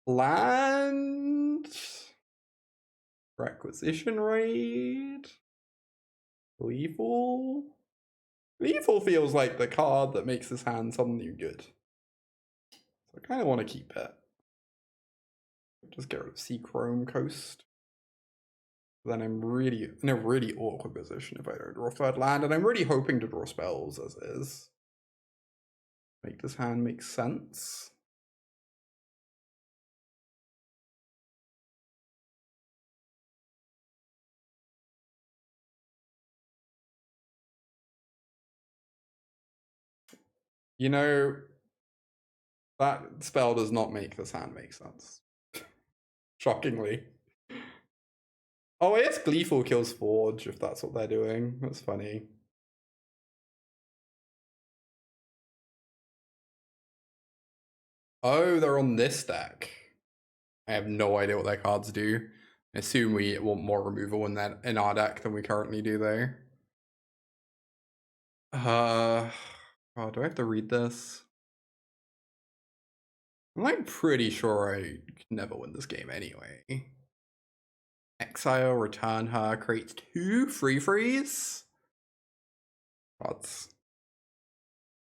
Land. Requisition Raid. Gleeful. Gleeful feels like the card that makes this hand something good. So I kind of want to keep it. Just get rid of Seachrome Coast. Then I'm really in a really awkward position if I don't draw third land, and I'm really hoping to draw spells as is. Make this hand make sense. You know, that spell does not make this hand make sense. Shockingly. Oh, I guess Gleeful kills Forge if that's what they're doing. That's funny. Oh, they're on this deck. I have no idea what their cards do. I assume we want more removal in our deck than we currently do there. Oh, do I have to read this? I'm like pretty sure I can never win this game anyway. Exile, return her, creates 2 free freeze. That's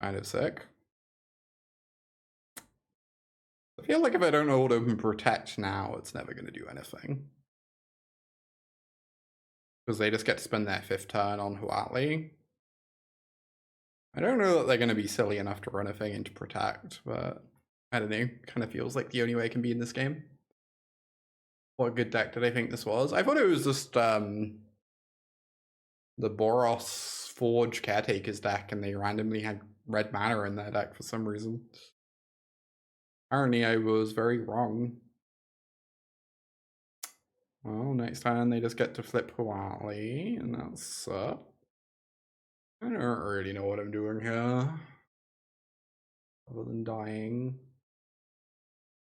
kind of sick. I feel like if I don't hold open protect now, it's never going to do anything. Because they just get to spend their 5th turn on Huatli. I don't know that they're going to be silly enough to run a thing into protect, but I don't know. It kind of feels like the only way it can be in this game. What good deck did I think this was? I thought it was just the Boros Forge Caretakers deck, and they randomly had red mana in their deck for some reason. Apparently I was very wrong. Well, next time they just get to flip Huatli, and that's I don't really know what I'm doing here. Other than dying.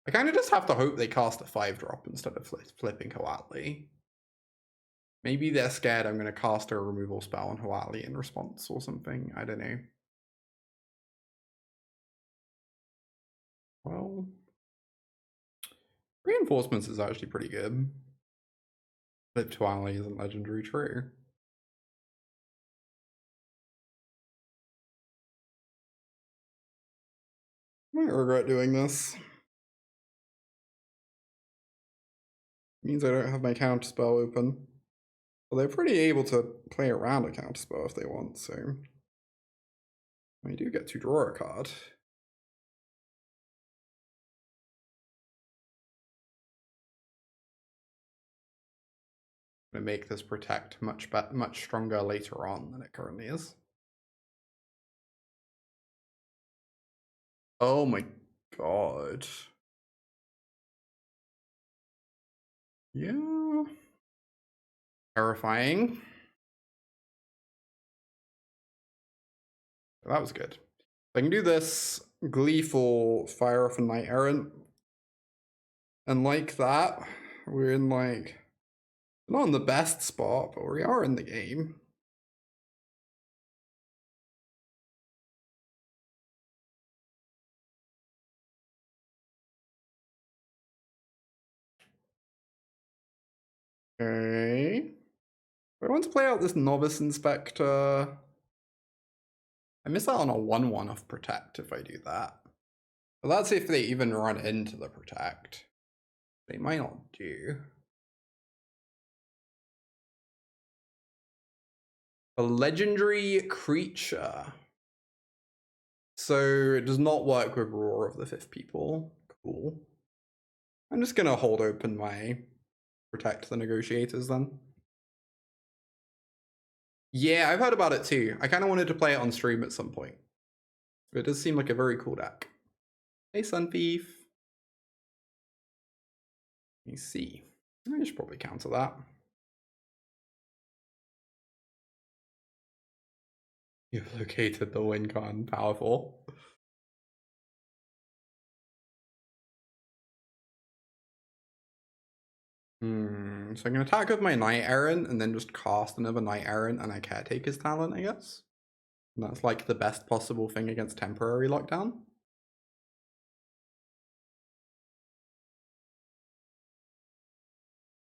I kind of just have to hope they cast a 5-drop instead of flipping Huatli. Maybe they're scared I'm going to cast a removal spell on Huatli in response or something. I don't know. Well, Reinforcements is actually pretty good. Flip Huatli isn't legendary true. I might regret doing this. Means I don't have my counterspell open. Well, they're pretty able to play around a counterspell if they want, so I do get to draw a card. gonna make this protect much stronger later on than it currently is. Oh my god. Yeah. Terrifying. That was good. I can do this Gleeful, fire off a Knight-Errant. And like that, we're in like, not in the best spot, but we are in the game. Okay. I want to play out this Novice Inspector. I miss out on a 1/1 off Protect if I do that. But that's if they even run into the Protect. They might not do. A legendary creature. So it does not work with Roar of the Fifth People. Cool. I'm just gonna hold open my Protect the Negotiators then. Yeah, I've heard about it too. I kind of wanted to play it on stream at some point. It does seem like a very cool deck. Hey, Sun Thief. Let me see. I should probably counter that. You've located the win con. Powerful. So I'm gonna attack with my Knight-Errant and then just cast another Knight-Errant and I Caretaker's Talent, I guess. And that's like the best possible thing against temporary lockdown.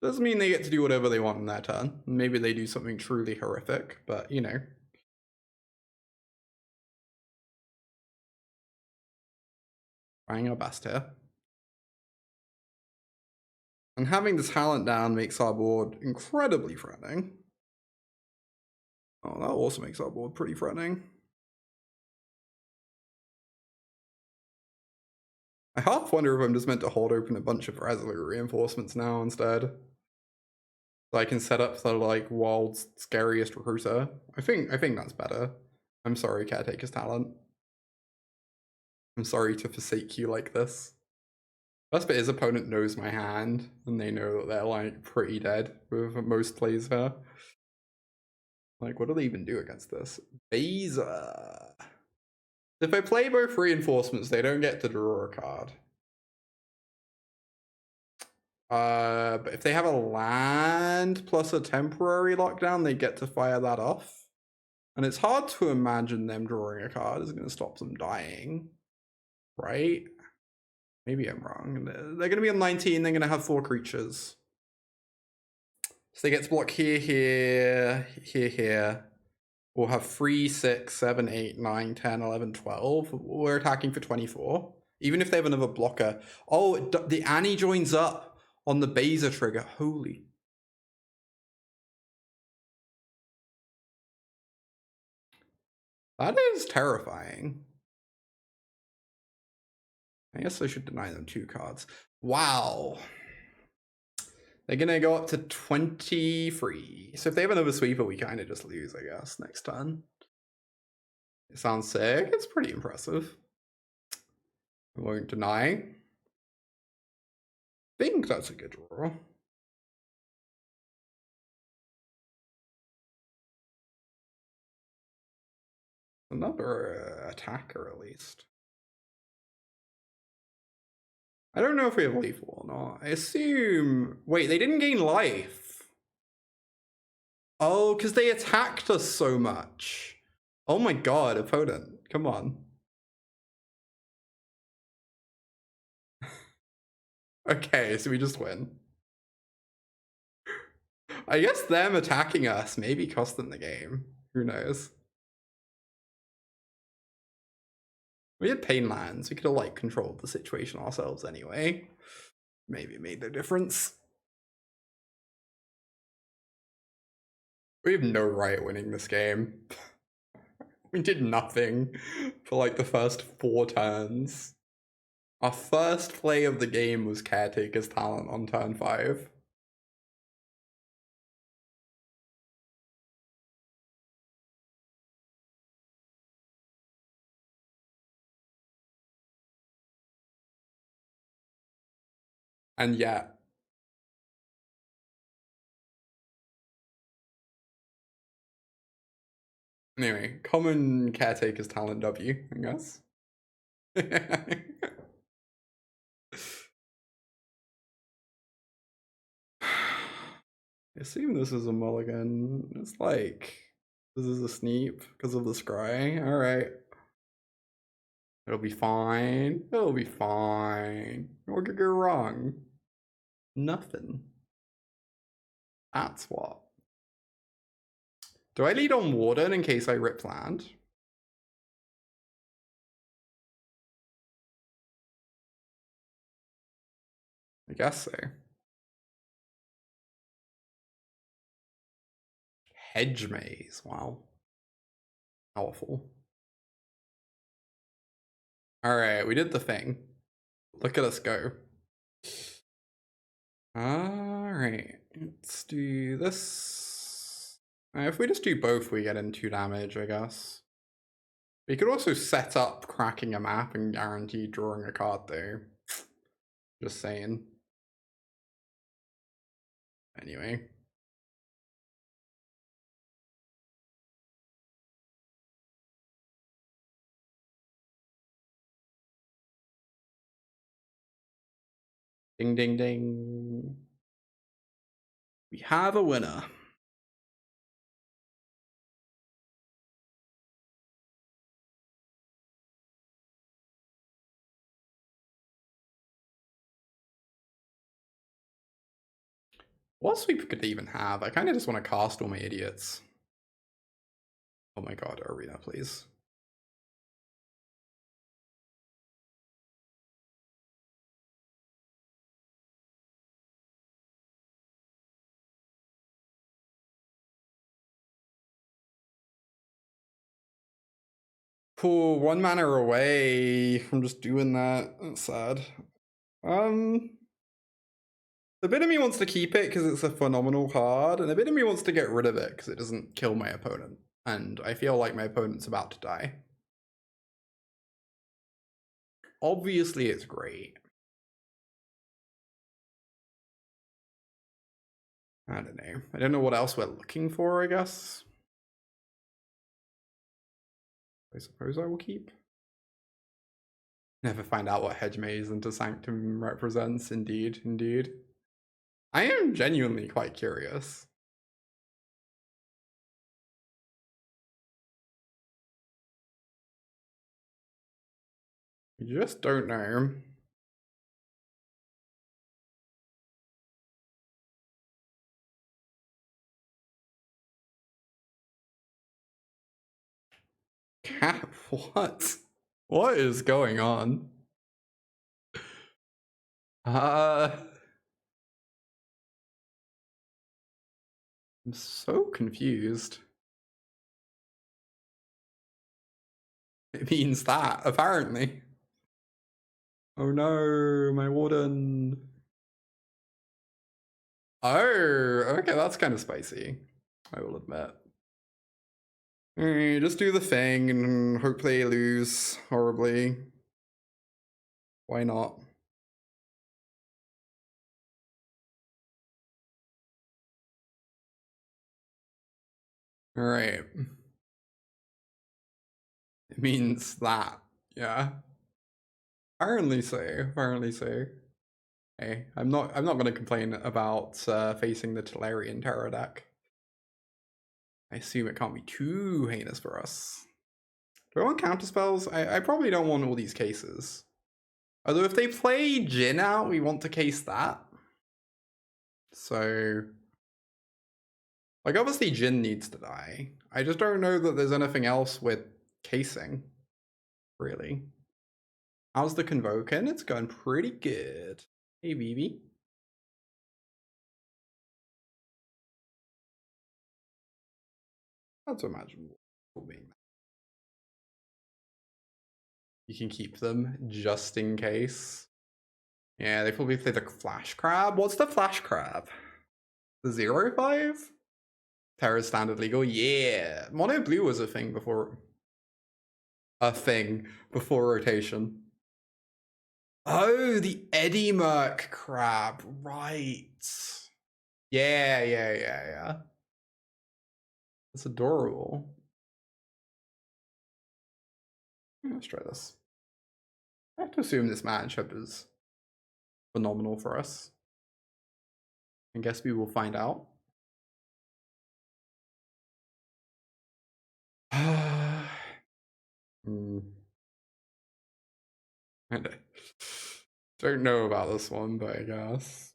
Doesn't mean they get to do whatever they want in their turn. Maybe they do something truly horrific, but you know. Trying our best here. And having the talent down makes our board incredibly threatening. Oh, that also makes our board pretty threatening. I half wonder if I'm just meant to hold open a bunch of Resolute Reinforcements now instead. So I can set up the like world's scariest recruiter. I think that's better. I'm sorry, Caretaker's Talent. I'm sorry to forsake you like this. Best bit is opponent knows my hand, and they know that they're like pretty dead with most plays here. Like, what do they even do against this? Beza. If I play both reinforcements, they don't get to draw a card. But if they have a land plus a temporary lockdown, they get to fire that off. And it's hard to imagine them drawing a card is going to stop them dying. Right? Maybe I'm wrong. They're going to be on 19, they're going to have 4 creatures. So they get to block here, here, here, here. We'll have 3, 6, 7, 8, 9, 10, 11, 12. We're attacking for 24. Even if they have another blocker. Oh, the Annie joins up on the Beza trigger. Holy. That is terrifying. I guess I should deny them 2 cards. Wow. They're going to go up to 23. So if they have another sweeper, we kind of just lose, I guess, next turn. It sounds sick. It's pretty impressive. I won't deny. I think that's a good draw. Another attacker, at least. I don't know if we have lethal or not. I assume... Wait, they didn't gain life. Oh, because they attacked us so much. Oh my god, opponent. Come on. Okay, so we just win. I guess them attacking us maybe cost them the game. Who knows? We had pain lands. We could have like controlled the situation ourselves anyway. Maybe it made no difference. We have no right winning this game. We did nothing for like the first 4 turns. Our first play of the game was Caretaker's Talent on turn 5. And yet, anyway, common Caretaker's Talent W, I guess. I assume this is a mulligan. It's like, this is a sneep because of the scry. Alright. It'll be fine. It'll be fine. What could go wrong? Nothing. That's what. Do I lead on Warden in case I rip land? I guess so. Hedge Maze, wow. Powerful. Alright, we did the thing. Look at us go. Alright, let's do this. If we just do both, we get in 2 damage, I guess. We could also set up cracking a map and guarantee drawing a card though. Just saying. Anyway. Ding, ding, ding. We have a winner. What sweep could they even have? I kind of just want to cast all my idiots. Oh my god, Arena, please. Cool, 1 mana away from just doing that. That's sad. A bit of me wants to keep it because it's a phenomenal card, and a bit of me wants to get rid of it because it doesn't kill my opponent. And I feel like my opponent's about to die. Obviously, it's great. I don't know. I don't know what else we're looking for, I guess. I suppose I will keep. Never find out what Hedge Maze into Sanctum represents. Indeed, indeed. I am genuinely quite curious. You just don't know. Cat, what? What is going on? I'm so confused. It means that, apparently. Oh no, my Warden. Oh, okay, that's kind of spicy, I will admit. Just do the thing and hope they lose horribly. Why not? Alright. It means that, yeah. Apparently so, apparently so. Hey, I'm not gonna complain about facing the Tolarian Terror deck. I assume it can't be too heinous for us. Do I want counterspells? I probably don't want all these cases. Although if they play Jin out, we want to case that. So, like, obviously Jin needs to die. I just don't know that there's anything else with casing, really. How's the Convoke? And it's going pretty good. Hey, BB. That's imaginable. You can keep them just in case. Yeah, they probably play the Flash Crab. What's the Flash Crab? The 0/5? Terra Standard Legal? Yeah. Mono Blue was a thing before. A thing before rotation. Oh, the Eddie Merc crab, right. Yeah. It's adorable. Let's try this. I have to assume this matchup is phenomenal for us. I guess we will find out. I don't know about this one, but I guess.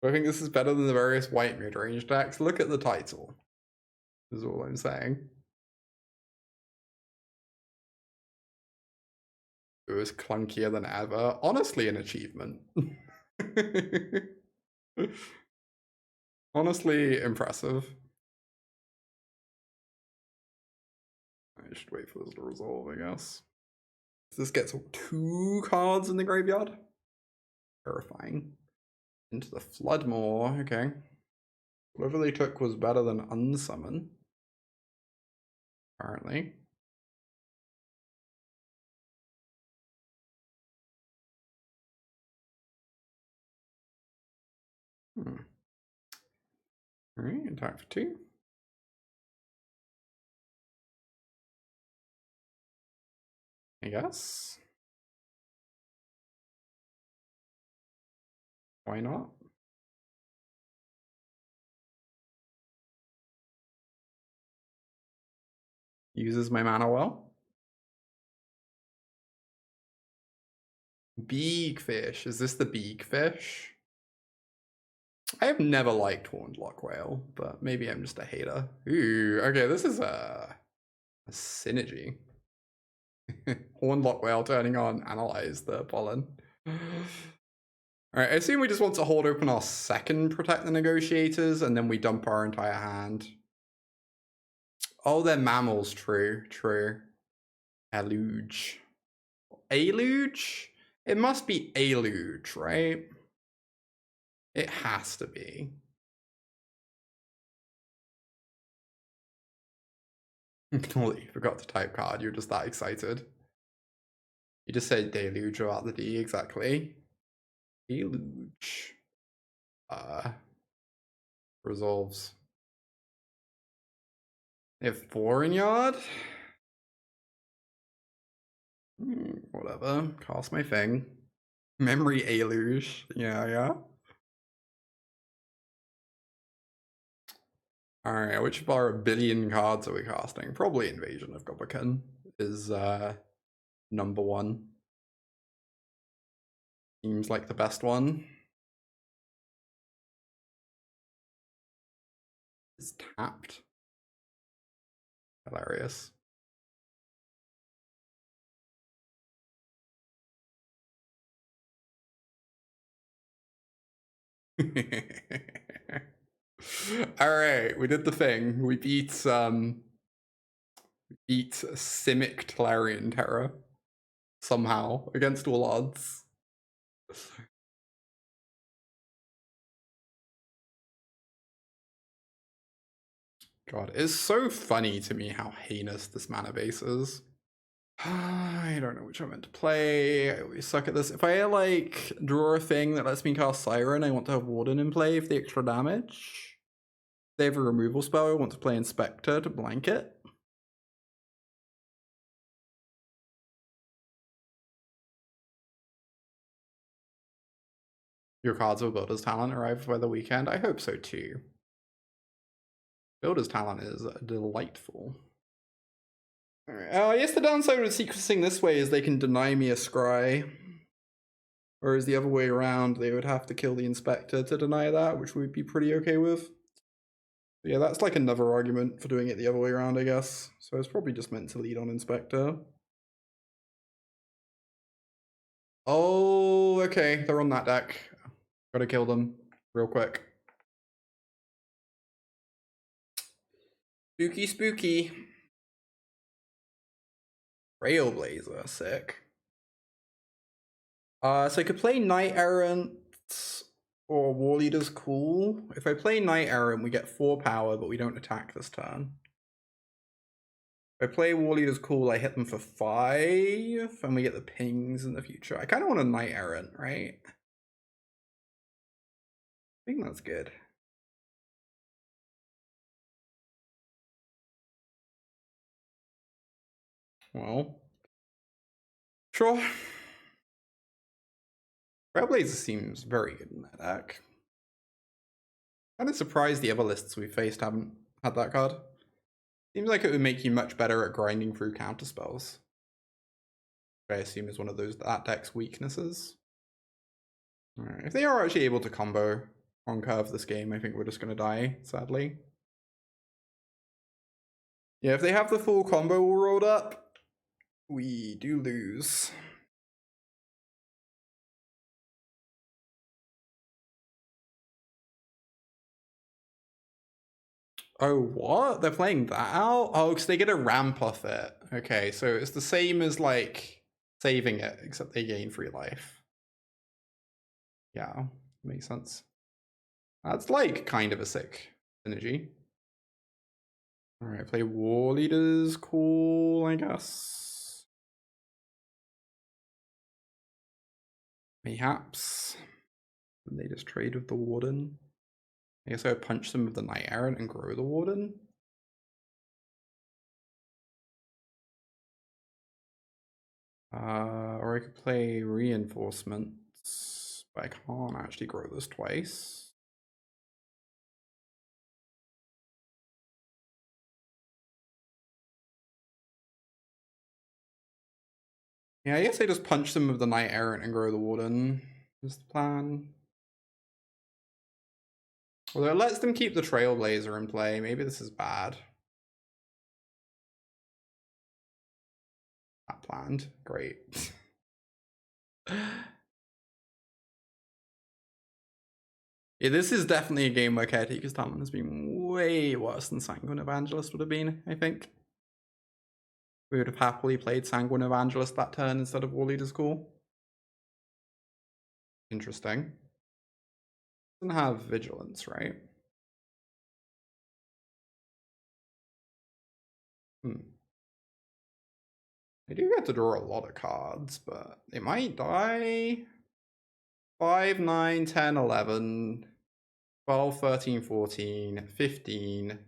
I think this is better than the various white mid-range decks. Look at the title, is all I'm saying. It was clunkier than ever. Honestly, an achievement. Honestly, impressive. I should wait for this to resolve, I guess. This gets 2 cards in the graveyard. Terrifying. Into the Floodmore, okay. Whatever they took was better than Unsummon. Apparently. Alright, attack for 2. I guess. Why not? Uses my mana well. Beakfish. Is this the Beakfish? I have never liked Horned Lock Whale, but maybe I'm just a hater. Ooh, okay, this is a synergy. Horned Lock Whale turning on, analyze the pollen. Alright, I assume we just want to hold open our second Protect the Negotiators, and then we dump our entire hand. Oh, they're mammals, true. Aluge. Aluge? It must be Aluge, right? It has to be. Totally forgot to type card, you're just that excited. You just said deluge about the D, exactly. Deluge. Resolves. They have 4 in yard? Whatever, cast my thing. Memory Aluge, yeah. Alright, which of our 1 billion cards are we casting? Probably Invasion of Gobakhan is number 1. Seems like the best one. It's tapped. Hilarious. Alright, we did the thing. We beat Simic Tolarian Terror. Somehow, against all odds. God, it's so funny to me how heinous this mana base is. I don't know which I'm meant to play. I always suck at this. If I like draw a thing that lets me cast Siren, I want to have Warden in play for the extra damage. If they have a removal spell, I want to play Inspector to blanket. Your cards of Builder's Talent arrive by the weekend? I hope so too. Builder's Talent is delightful. Alright, I guess the downside of sequencing this way is they can deny me a scry. Whereas the other way around, they would have to kill the Inspector to deny that, which we'd be pretty okay with. But yeah, that's like another argument for doing it the other way around, I guess. So it's probably just meant to lead on Inspector. Oh, okay, they're on that deck. Gotta kill them real quick. Spooky. Trailblazer, sick. So I could play Knight-Errant or Warleader's cool. If I play Knight-Errant, we get 4 power, but we don't attack this turn. If I play Warleader's cool, I hit them for 5, and we get the pings in the future. I kind of want a Knight-Errant, right? I think that's good. Well, sure. Trailblazer seems very good in that deck. Kind of surprised the other lists we faced haven't had that card. Seems like it would make you much better at grinding through counterspells. I assume is one of that deck's weaknesses. Alright, if they are actually able to combo on curve this game, I think we're just gonna die, sadly. Yeah, if they have the full combo all rolled up, we do lose. Oh, what? They're playing that out? Oh, because they get a ramp off it. Okay, so it's the same as, like, saving it, except they gain 3 life. Yeah, makes sense. That's, like, kind of a sick synergy. Alright, play Warleader's cool, I guess. Mayhaps. And they just trade with the Warden. I guess I would punch them with the Knight-Errant and grow the Warden. Or I could play Reinforcements, but I can't actually grow this twice. Yeah, I guess I just punch them with the Knight-Errant and grow the Warden, is the plan. Although it lets them keep the Trailblazer in play, maybe this is bad. Not planned, great. Yeah, this is definitely a game where Caretaker's Talon has been way worse than Sanguine Evangelist would have been, I think. We would have happily played Sanguine Evangelist that turn instead of Warleader's Call. Interesting. Doesn't have Vigilance, right? They do get to draw a lot of cards, but they might die. 5, 9, 10, 11, 12, 13, 14, 15,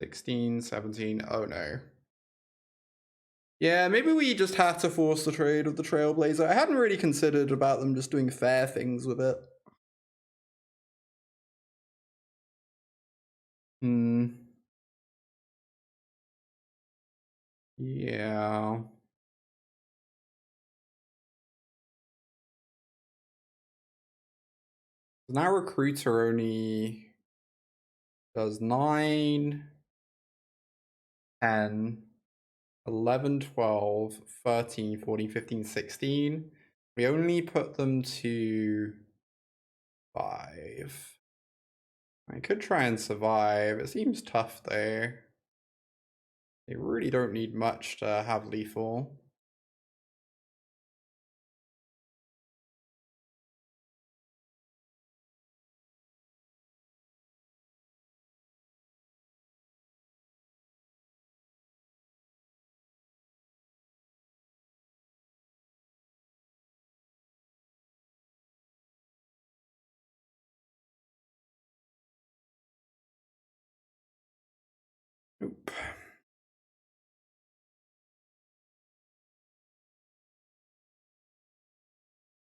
16, 17. Oh no. Yeah, maybe we just had to force the trade of the Trailblazer. I hadn't really considered about them just doing fair things with it. Yeah. Now Recruiter only does 9, 10, 11, 12, 13, 14, 15, 16. We only put them to 5. I could try and survive. It seems tough though. They really don't need much to have lethal. Nope.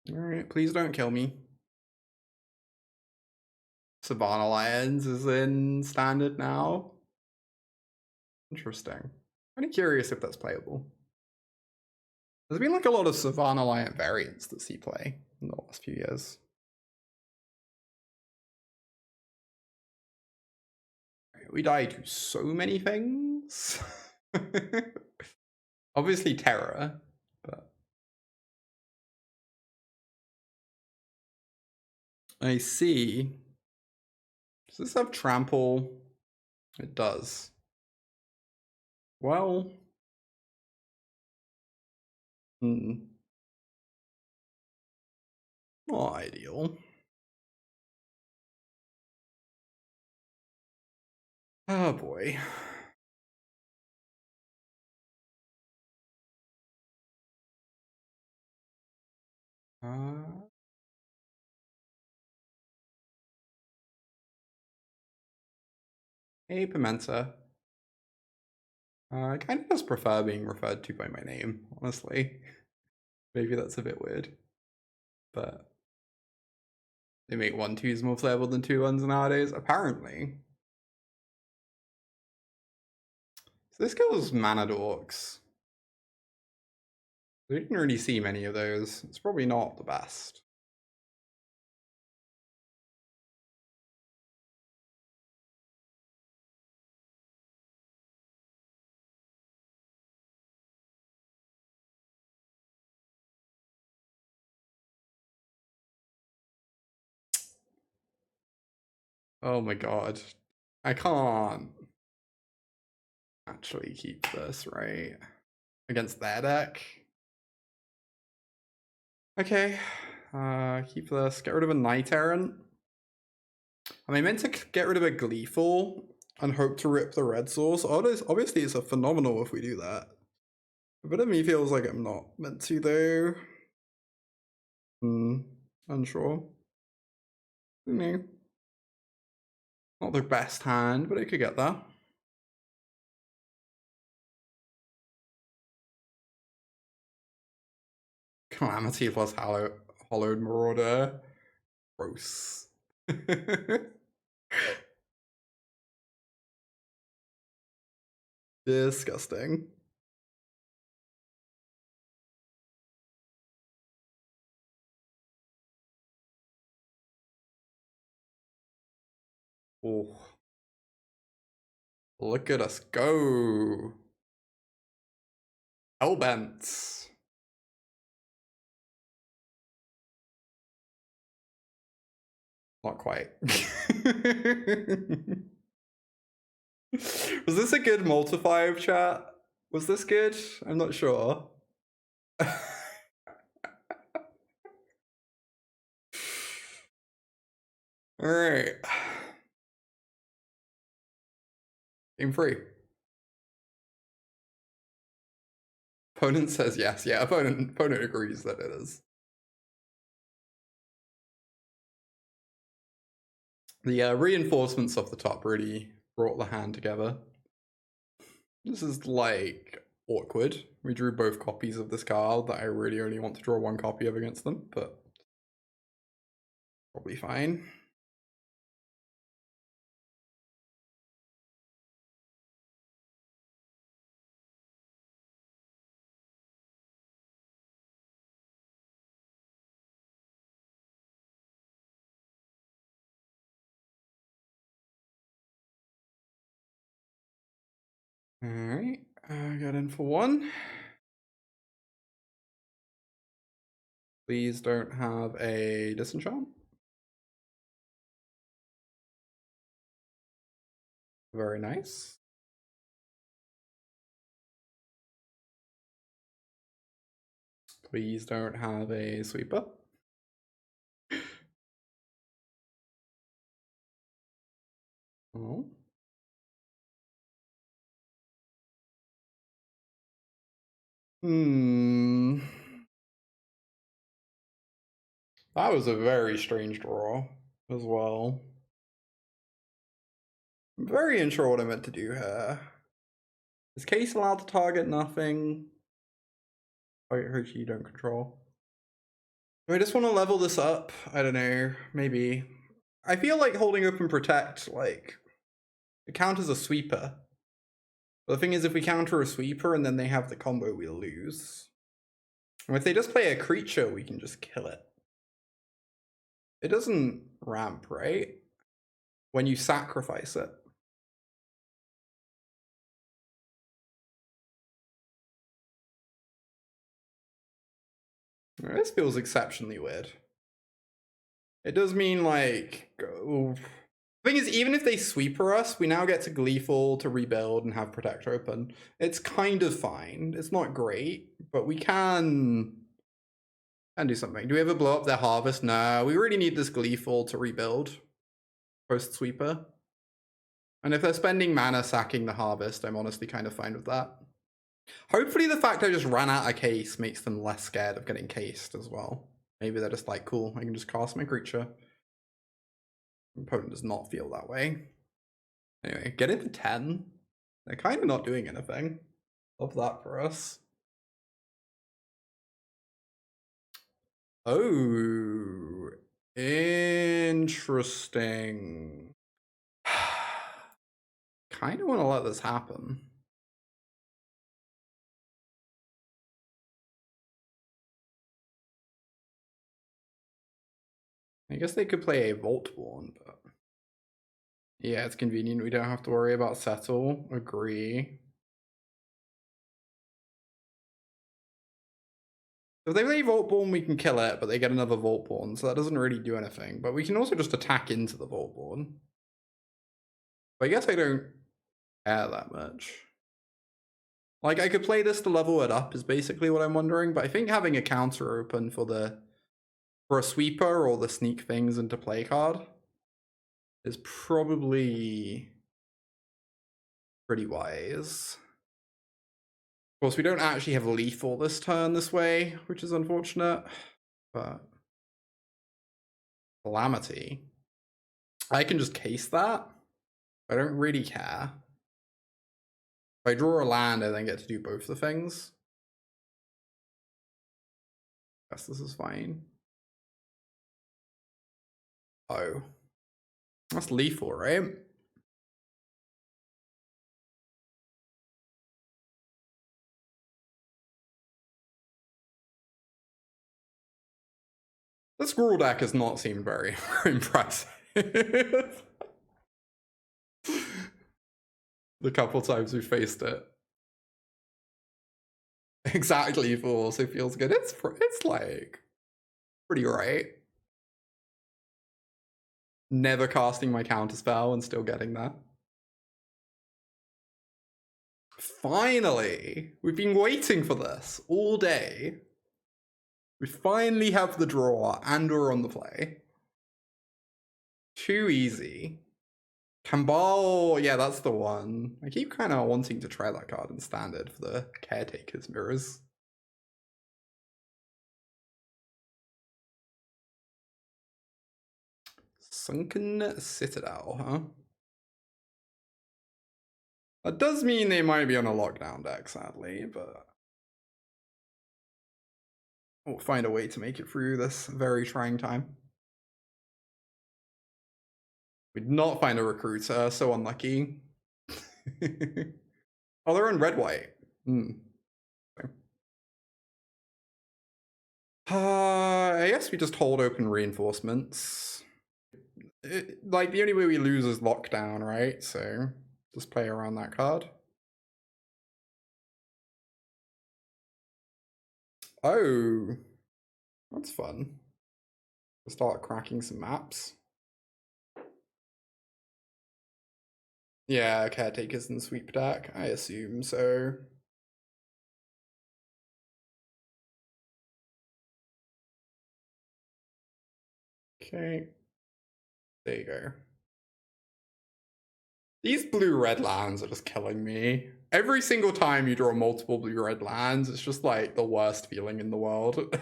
Alright, please don't kill me. Savannah Lions is in standard now. Interesting. Kind of curious if that's playable. There's been like a lot of Savannah Lion variants that see play in the last few years. We die to so many things. Obviously Terror, but I see. Does this have Trample? It does. Well, not ideal. Oh boy. Hey, Pimenta. I kind of just prefer being referred to by my name, honestly. Maybe that's a bit weird. But they make 1/2s more playable than 2/1s nowadays, apparently. So this kills mana dorks. We didn't really see many of those. It's probably not the best. Oh my god. I can't actually keep this, right? Against their deck. Okay. Keep this. Get rid of a Knight-Errant. I meant to get rid of a Gleeful and hope to rip the red source. Obviously, it's a phenomenal if we do that. A bit of me feels like I'm not meant to, though. Unsure. Who knew? Not the best hand, but it could get there. Calamity plus Hollowed Marauder. Gross. Disgusting. Oh. Look at us go. Hellbent. Not quite. Was this a good multi-5 chat? Was this good? I'm not sure. Alright. Game 3. Opponent says yes. Yeah, opponent agrees that it is. The reinforcements off the top really brought the hand together. This is like awkward. We drew both copies of this card that I really only want to draw one copy of against them, but probably fine. Alright, I got in for 1. Please don't have a disenchant. Very nice. Please don't have a sweeper. Oh. That was a very strange draw as well. I'm very unsure what I meant to do here. Is Case allowed to target nothing? Oh, it hurts you don't control. Do I just want to level this up? I don't know. Maybe. I feel like holding open protect, like, it counters a sweeper. But the thing is, if we counter a sweeper and then they have the combo, we'll lose. And if they just play a creature, we can just kill it. It doesn't ramp, right? When you sacrifice it. This feels exceptionally weird. It does mean, like, the thing is, even if they sweeper us, we now get to Gleeful to rebuild and have Protect open. It's kind of fine. It's not great, but we can do something. Do we ever blow up their harvest? No, we really need this Gleeful to rebuild post-sweeper. And if they're spending mana sacking the harvest, I'm honestly kind of fine with that. Hopefully the fact I just ran out of case makes them less scared of getting cased as well. Maybe they're just like, cool, I can just cast my creature. Opponent does not feel that way. Anyway, get into 10. They're kind of not doing anything. Love that for us. Oh, interesting. Kind of want to let this happen. I guess they could play a Voltborn, but yeah, it's convenient. We don't have to worry about settle. Agree. If they play Voltborn, we can kill it, but they get another Voltborn, so that doesn't really do anything. But we can also just attack into the Voltborn. But I guess I don't care that much. Like, I could play this to level it up is basically what I'm wondering, but I think having a counter open for a sweeper or the sneak things into play card is probably pretty wise. Of course, we don't actually have lethal this turn this way, which is unfortunate, but Calamity. I can just case that. I don't really care. If I draw a land, I then get to do both the things. Guess this is fine. Oh. That's lethal, right? The Squirrel deck has not seemed very impressive. The couple times we faced it. Exactly, lethal also feels good. It's like pretty right. Never casting my counterspell and still getting that. Finally! We've been waiting for this all day. We finally have the draw and we're on the play. Too easy. Kambal, yeah, that's the one. I keep kind of wanting to try that card in standard for the Caretaker's Mirrors. Sunken Citadel, huh? That does mean they might be on a lockdown deck, sadly, but we'll find a way to make it through this very trying time. We did not find a recruiter, so unlucky. Oh, they're in red-white. I guess we just hold open reinforcements. Like, the only way we lose is lockdown, right? So just play around that card. Oh, that's fun. We'll start cracking some maps. Yeah, Caretaker's in the sweep deck. I assume so. Okay. There you go. These blue-red lands are just killing me. Every single time you draw multiple blue-red lands, it's just like the worst feeling in the world.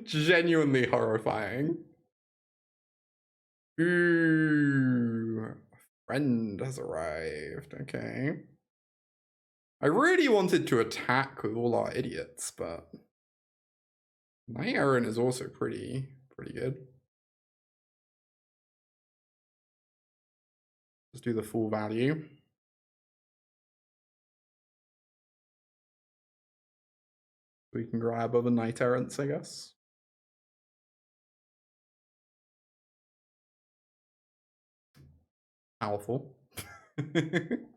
Genuinely horrifying. Ooh, a friend has arrived. Okay. I really wanted to attack with all our idiots, but Knight-Errant is also pretty good. Let's do the full value. We can grab other Knight-Errants, I guess. Powerful. Do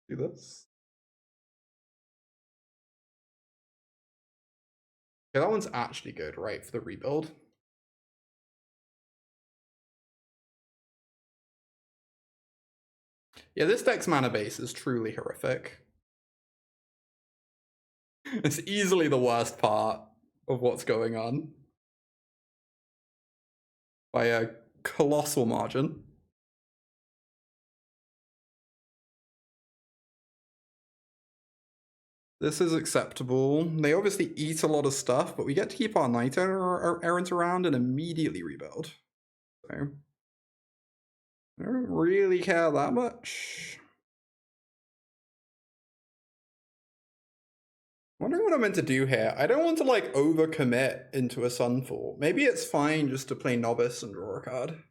this. Okay, that one's actually good, right, for the rebuild. Yeah, this deck's mana base is truly horrific. It's easily the worst part of what's going on. By a colossal margin. This is acceptable. They obviously eat a lot of stuff, but we get to keep our Knight-Errant around and immediately rebuild. So I don't really care that much. I'm wondering what I'm meant to do here. I don't want to like overcommit into a Sunfall. Maybe it's fine just to play Novice and draw a card,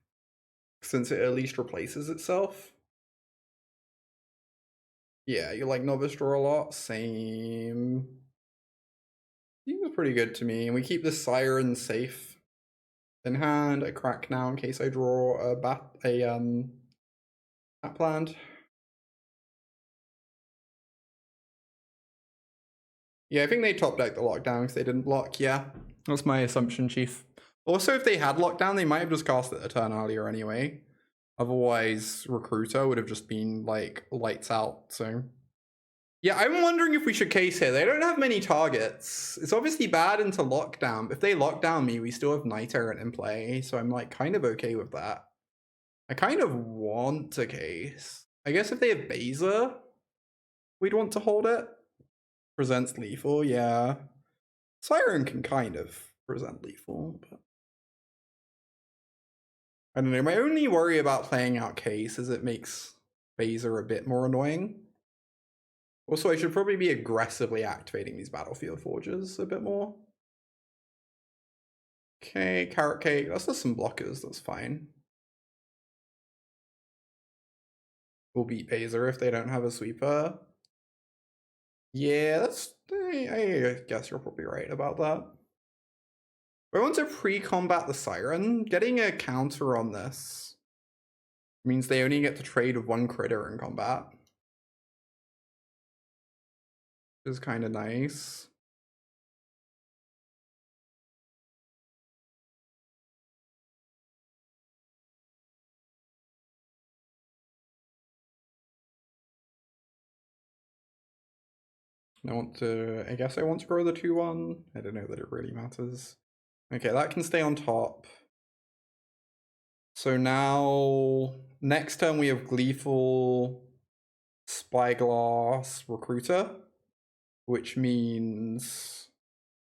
since it at least replaces itself. Yeah, you like Novice draw a lot? Same. Seems pretty good to me. And we keep the Siren safe in hand. I crack now in case I draw a Tapland. Yeah, I think they top decked the lockdown because they didn't block. Yeah, that's my assumption, Chief. Also, if they had lockdown, they might have just cast it a turn earlier anyway. Otherwise, Recruiter would have just been like lights out. So yeah, I'm wondering if we should case here. They don't have many targets. It's obviously bad into lockdown. If they lock down me, we still have Knight-Errant in play. So I'm like kind of okay with that. I kind of want to case. I guess if they have Baser, we'd want to hold it. Presents lethal, yeah. Siren can kind of present lethal, but I don't know. My only worry about playing out case is it makes Baser a bit more annoying. Also, I should probably be aggressively activating these Battlefield Forges a bit more. Okay, Carrot Cake. That's just some blockers. That's fine. We'll beat Baser if they don't have a sweeper. Yeah, that's... I guess you're probably right about that. I want to pre-combat the Siren. Getting a counter on this means they only get to trade with one critter in combat. Which is kind of nice. I guess I want to grow the 2/1. I don't know that it really matters. Okay, that can stay on top. So now, next turn we have Gleeful Spyglass Recruiter, which means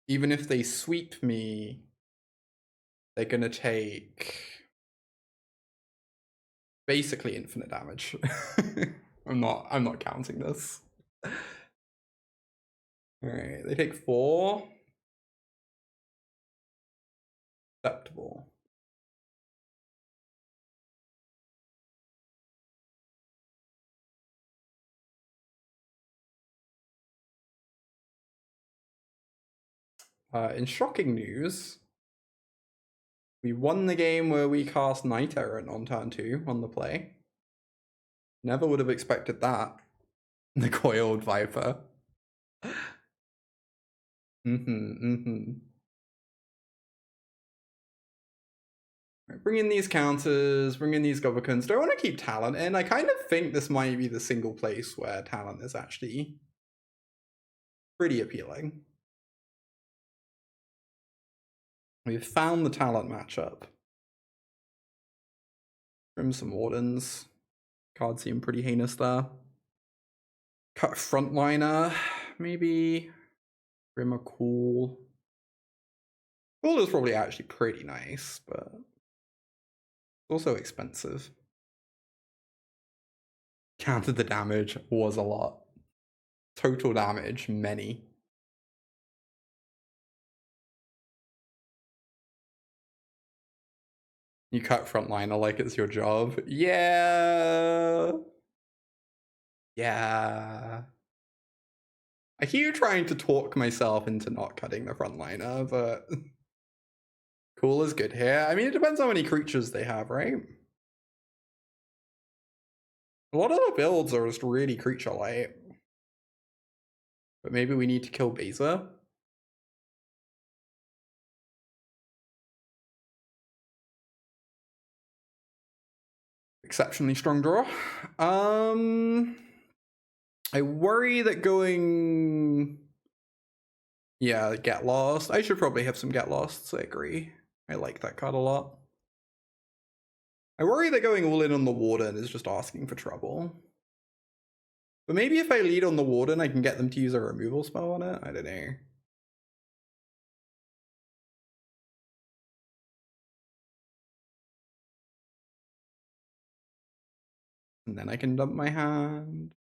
even if they sweep me, they're gonna take basically infinite damage. I'm not counting this. Alright, they take 4. Acceptable. In shocking news, we won the game where we cast Knight-Errant on turn 2 on the play. Never would have expected that. The Coiled Viper. Bring in these counters, bring in these Gobakhans. Do I want to keep Talent in? I kind of think this might be the single place where Talent is actually pretty appealing. We've found the Talent matchup. Trim some Wardens. Cards seem pretty heinous there. Cut Frontliner, maybe. Grim a Cool. Cool is probably actually pretty nice, but also expensive. Counted the damage was a lot. Total damage, many. You cut Frontliner like it's your job. Yeah. Yeah. I hear trying to talk myself into not cutting the Frontliner, but Cool is good here. I mean, it depends how many creatures they have, right? A lot of the builds are just really creature light. But maybe we need to kill Baser. Exceptionally strong draw. I worry that going... Yeah, Get Lost. I should probably have some Get Losts, I agree. I like that card a lot. I worry that going all in on the Warden is just asking for trouble. But maybe if I lead on the Warden, I can get them to use a removal spell on it. I don't know. And then I can dump my hand.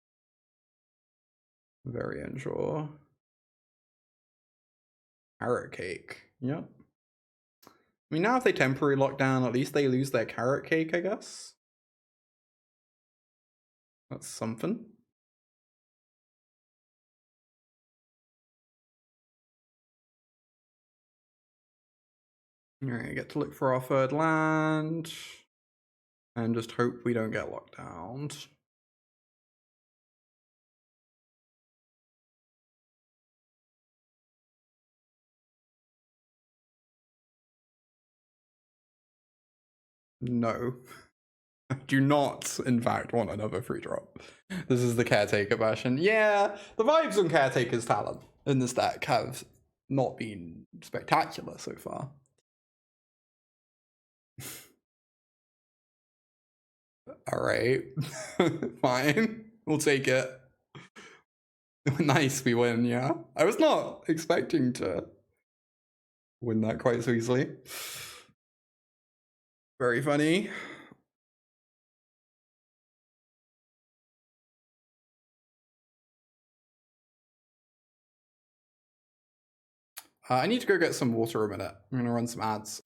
Very unsure. Carrot cake. Yep. I mean, now if they temporary lock down, at least they lose their carrot cake, I guess. That's something. Alright, I get to look for our third land. And just hope we don't get locked down. No. I do not, in fact, want another free drop. This is the Caretaker version. Yeah, the vibes on Caretaker's talent in this deck have not been spectacular so far. Alright. Fine. We'll take it. Nice, we win, yeah. I was not expecting to win that quite so easily. Very funny. I need to go get some water a minute. I'm gonna run some ads.